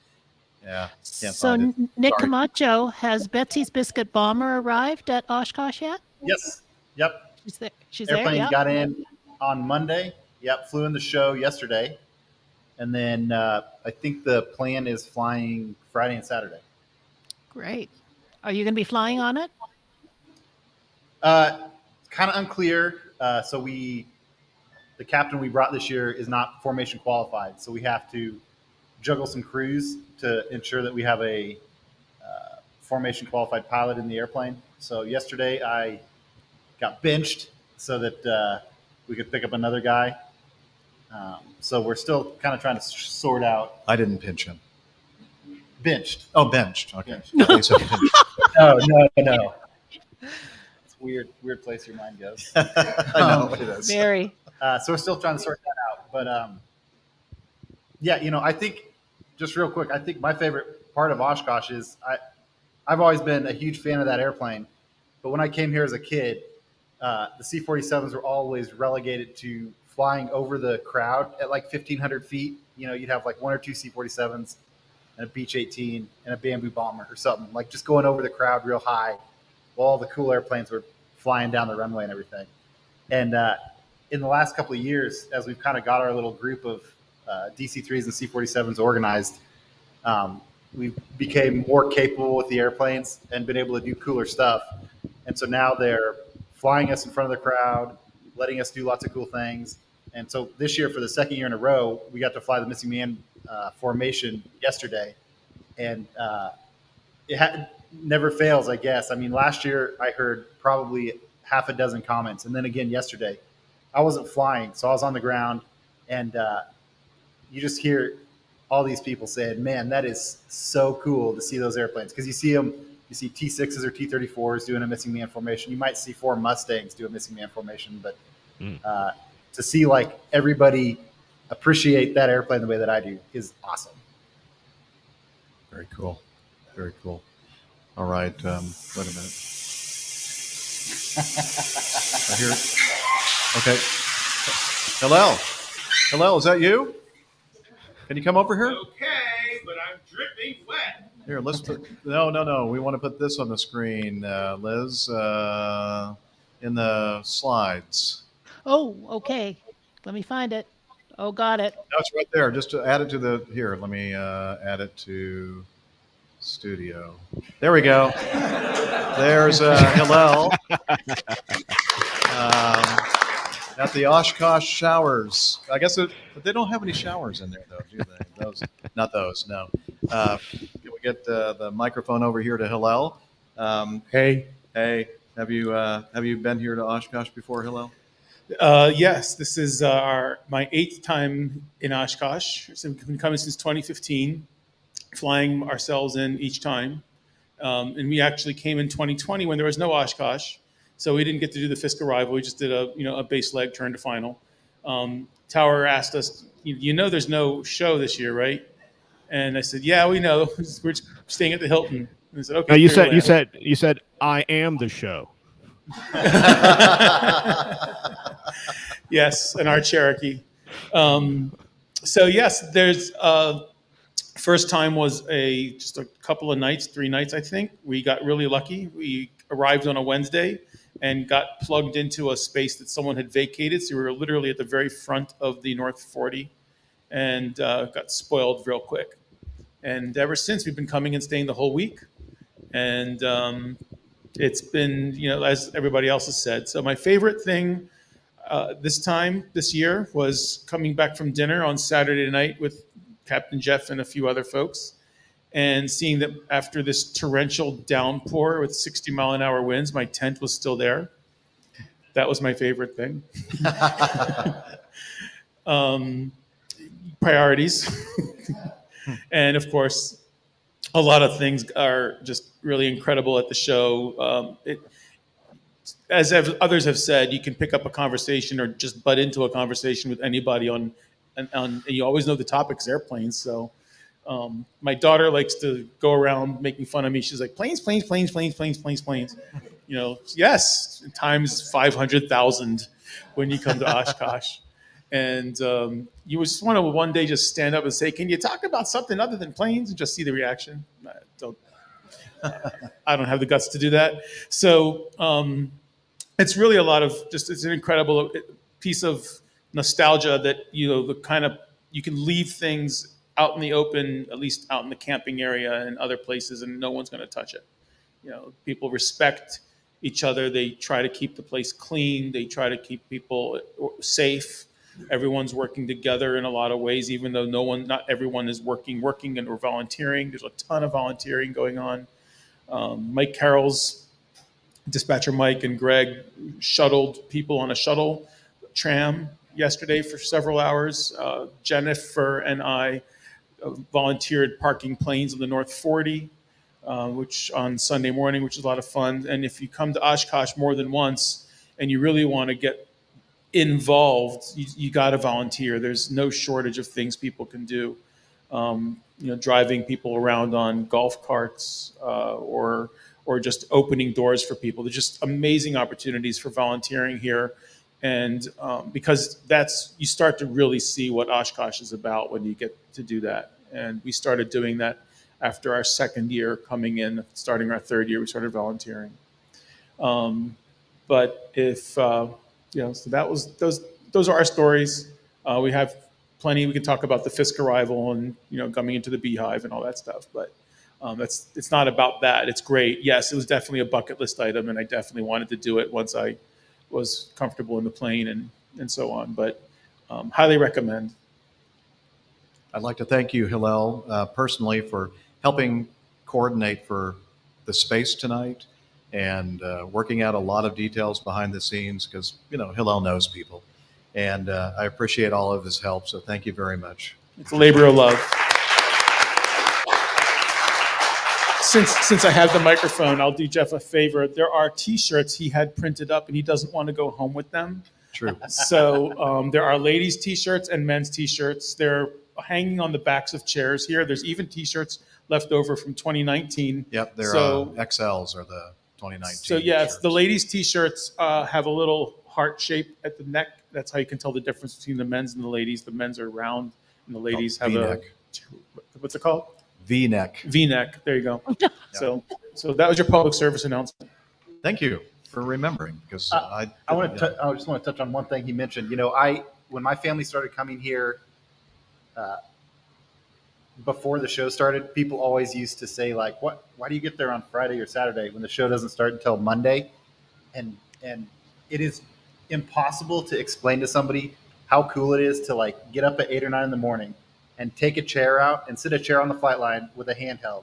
Yeah, can't So find it. Nick Sorry. Camacho, has Betsy's Biscuit Bomber arrived at Oshkosh yet? Yes. Yep. She's there. She's Airplane there. Yep. got in on Monday. Yep. Flew in the show yesterday. And then I think the plan is flying Friday and Saturday. Great. Are you going to be flying on it? Kind of unclear. So the captain we brought this year is not formation qualified. So we have to juggle some crews to ensure that we have a formation qualified pilot in the airplane. So yesterday I got benched so that we could pick up another guy. So we're still kind of trying to sort out. I didn't pinch him. Benched. Oh, benched. Okay. Benched. They said pinched. No. It's weird place your mind goes. I know it is. Very. So we're still trying to sort that out. But yeah, I think just real quick, I think my favorite part of Oshkosh is I've always been a huge fan of that airplane. But when I came here as a kid, the C-47s were always relegated to flying over the crowd at like 1,500 feet. You'd have like one or two C-47s and a Beech 18 and a Bamboo Bomber or something, like just going over the crowd real high while all the cool airplanes were flying down the runway and everything. And in the last couple of years, as we've kind of got our little group of DC-3s and C-47s organized, we became more capable with the airplanes and been able to do cooler stuff. And so now they're flying us in front of the crowd, letting us do lots of cool things. And so this year, for the second year in a row, we got to fly the missing man formation yesterday. And it never fails, I guess. I mean, last year I heard probably half a dozen comments. And then again yesterday, I wasn't flying, so I was on the ground. And you just hear all these people saying, man, that is so cool to see those airplanes. Because you see them, you see T6s or T-34s doing a missing man formation. You might see 4 Mustangs do a missing man formation. But to see like everybody appreciate that airplane the way that I do is awesome. Very cool. Very cool. All right. Wait a minute. I hear it. Okay. Hillel, is that you? Can you come over here? Okay, but I'm dripping wet. Here, let's put. No. We want to put this on the screen, Liz, in the slides. Oh, okay. Let me find it. Oh, got it. No, it's right there. Just to add it to the. Here, let me add it to Studio. There we go. There's Hillel at the Oshkosh showers. I guess but they don't have any showers in there, though, do they? Not those. No. Can we get the microphone over here to Hillel? Hey. Have you been here to Oshkosh before, Hillel? Yes, this is my 8th time in Oshkosh. So we've been coming since 2015, flying ourselves in each time. And we actually came in 2020 when there was no Oshkosh. So we didn't get to do the Fisk arrival. We just did a base leg turn to final. Tower asked us, there's no show this year, right? And I said, yeah, we know. We're staying at the Hilton. And I said, okay. No, you said I am the show. Yes, and our Cherokee. So yes, there's first time was just a couple of nights, 3 nights, I think. We got really lucky. We arrived on a Wednesday and got plugged into a space that someone had vacated. So we were literally at the very front of the North 40 and got spoiled real quick. And ever since, we've been coming and staying the whole week. And it's been, as everybody else has said. So my favorite thing this year was coming back from dinner on Saturday night with Captain Jeff and a few other folks, and seeing that after this torrential downpour with 60-mile-an-hour winds, my tent was still there. That was my favorite thing. priorities. And of course, a lot of things are just really incredible at the show. As others have said, you can pick up a conversation or just butt into a conversation with anybody and you always know the topic is airplanes. So my daughter likes to go around making fun of me. She's like, planes, planes, planes, planes, planes, planes, planes. Yes, times 500,000 when you come to Oshkosh. And you just want to one day just stand up and say, can you talk about something other than planes, and just see the reaction? I don't have the guts to do that. So it's really a lot of it's an incredible piece of nostalgia that, you can leave things out in the open, at least out in the camping area and other places, and no one's going to touch it. People respect each other. They try to keep the place clean. They try to keep people safe. Everyone's working together in a lot of ways, even though not everyone is working or volunteering. There's a ton of volunteering going on. Mike Carroll's dispatcher Mike and Greg shuttled people on a shuttle tram yesterday for several hours. Jennifer and I volunteered parking planes on the North 40, which on Sunday morning, which is a lot of fun. And if you come to Oshkosh more than once and you really want to get involved, you got to volunteer. There's no shortage of things people can do. Driving people around on golf carts, or just opening doors for people. There's just amazing opportunities for volunteering here. And because you start to really see what Oshkosh is about when you get to do that. And we started doing that after our second year coming in. Starting our third year, we started volunteering. But if, so that was, those are our stories. We have plenty. We can talk about the Fisk arrival and, coming into the Beehive and all that stuff. But it's not about that. It's great. Yes, it was definitely a bucket list item, and I definitely wanted to do it once I was comfortable in the plane and so on. But highly recommend. I'd like to thank you, Hillel, personally for helping coordinate for the space tonight and working out a lot of details behind the scenes because, Hillel knows people. And I appreciate all of his help, so thank you very much. It's a labor of love. Since I have the microphone, I'll do Jeff a favor. There are T-shirts he had printed up, and he doesn't want to go home with them. True. So there are ladies' T-shirts and men's T-shirts. They're hanging on the backs of chairs here. There's even T-shirts left over from 2019. Yep, they're XLs are the 2019. So yes, the ladies' T-shirts have a little heart shape at the neck. That's how you can tell the difference between the men's and the ladies. The men's are round, and the ladies have V-neck. What's it called? V-neck. V-neck. There you go. So that was your public service announcement. Thank you for remembering, because I just want to touch on one thing he mentioned. When my family started coming here before the show started, people always used to say, like, why do you get there on Friday or Saturday when the show doesn't start until Monday? And it is impossible to explain to somebody how cool it is to, like, get up at 8 or 9 in the morning and take a chair out and sit a chair on the flight line with a handheld,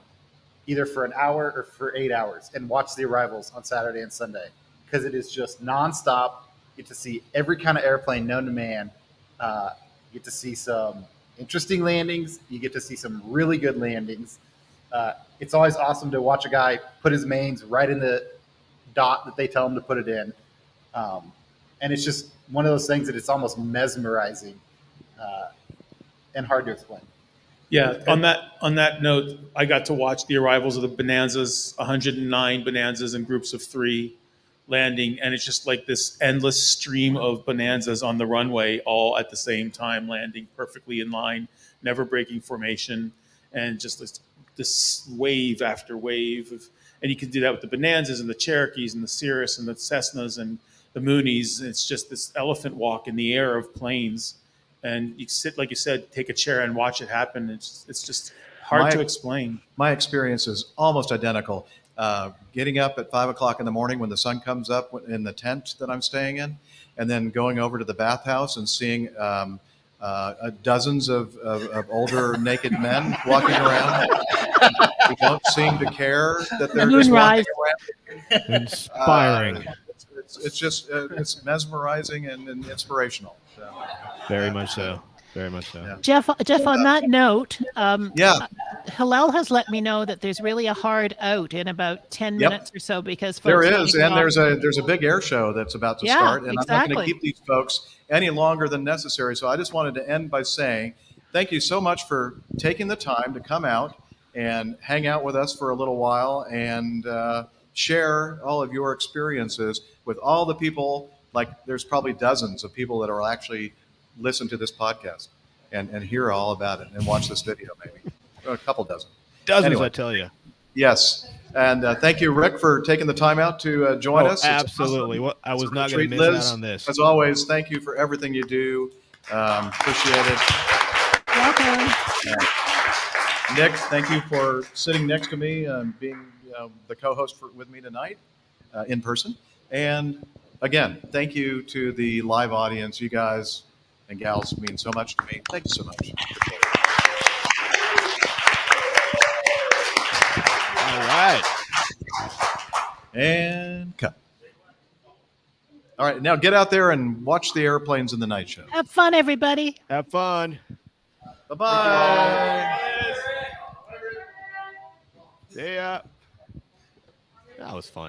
either for an hour or for 8 hours, and watch the arrivals on Saturday and Sunday. Because it is just nonstop. You get to see every kind of airplane known to man. You get to see some interesting landings. You get to see some really good landings. It's always awesome to watch a guy put his mains right in the dot that they tell him to put it in. And it's just one of those things that it's almost mesmerizing and hard to explain. Yeah, on that note, I got to watch the arrivals of the Bonanzas, 109 Bonanzas in groups of 3 landing, and it's just like this endless stream of Bonanzas on the runway all at the same time, landing perfectly in line, never breaking formation, and just this wave after wave and you can do that with the Bonanzas and the Cherokees and the Cirrus and the Cessnas and the Moonies. It's just this elephant walk in the air of planes. And you sit, like you said, take a chair and watch it happen. It's just hard to explain. My experience is almost identical. Getting up at 5 o'clock in the morning when the sun comes up in the tent that I'm staying in, and then going over to the bathhouse and seeing dozens of older naked men walking around who don't seem to care that they're just walking around. Inspiring. It's just it's mesmerizing and inspirational. So. Very much so. Very much so. Jeff, on that note, Yeah. Hillel has let me know that there's really a hard out in about 10 Yep. minutes or so because There folks are is, taking and off. there's a big air show that's about to Yeah, start, and I'm not going exactly. to keep these folks any longer than necessary. So I just wanted to end by saying thank you so much for taking the time to come out and hang out with us for a little while and share all of your experiences with all the people. Like there's probably dozens of people that are actually listen to this podcast and hear all about it and watch this video, maybe a couple dozen. Dozens, Anyway. I tell you. Yes. And thank you, Rick, for taking the time out to join Oh, us. It's absolutely. awesome. Well, I was It's a not going treat. to miss Liz, out on this. As always, thank you for everything you do. Appreciate it. Welcome. Nick, thank you for sitting next to me and being the co-host with me tonight in person. And again, thank you to the live audience. You guys and gals mean so much to me. Thank you so much. Appreciate it. All right. And cut. All right, now get out there and watch the airplanes in the night show. Have fun, everybody. Have fun. Bye-bye. See ya. That was fun.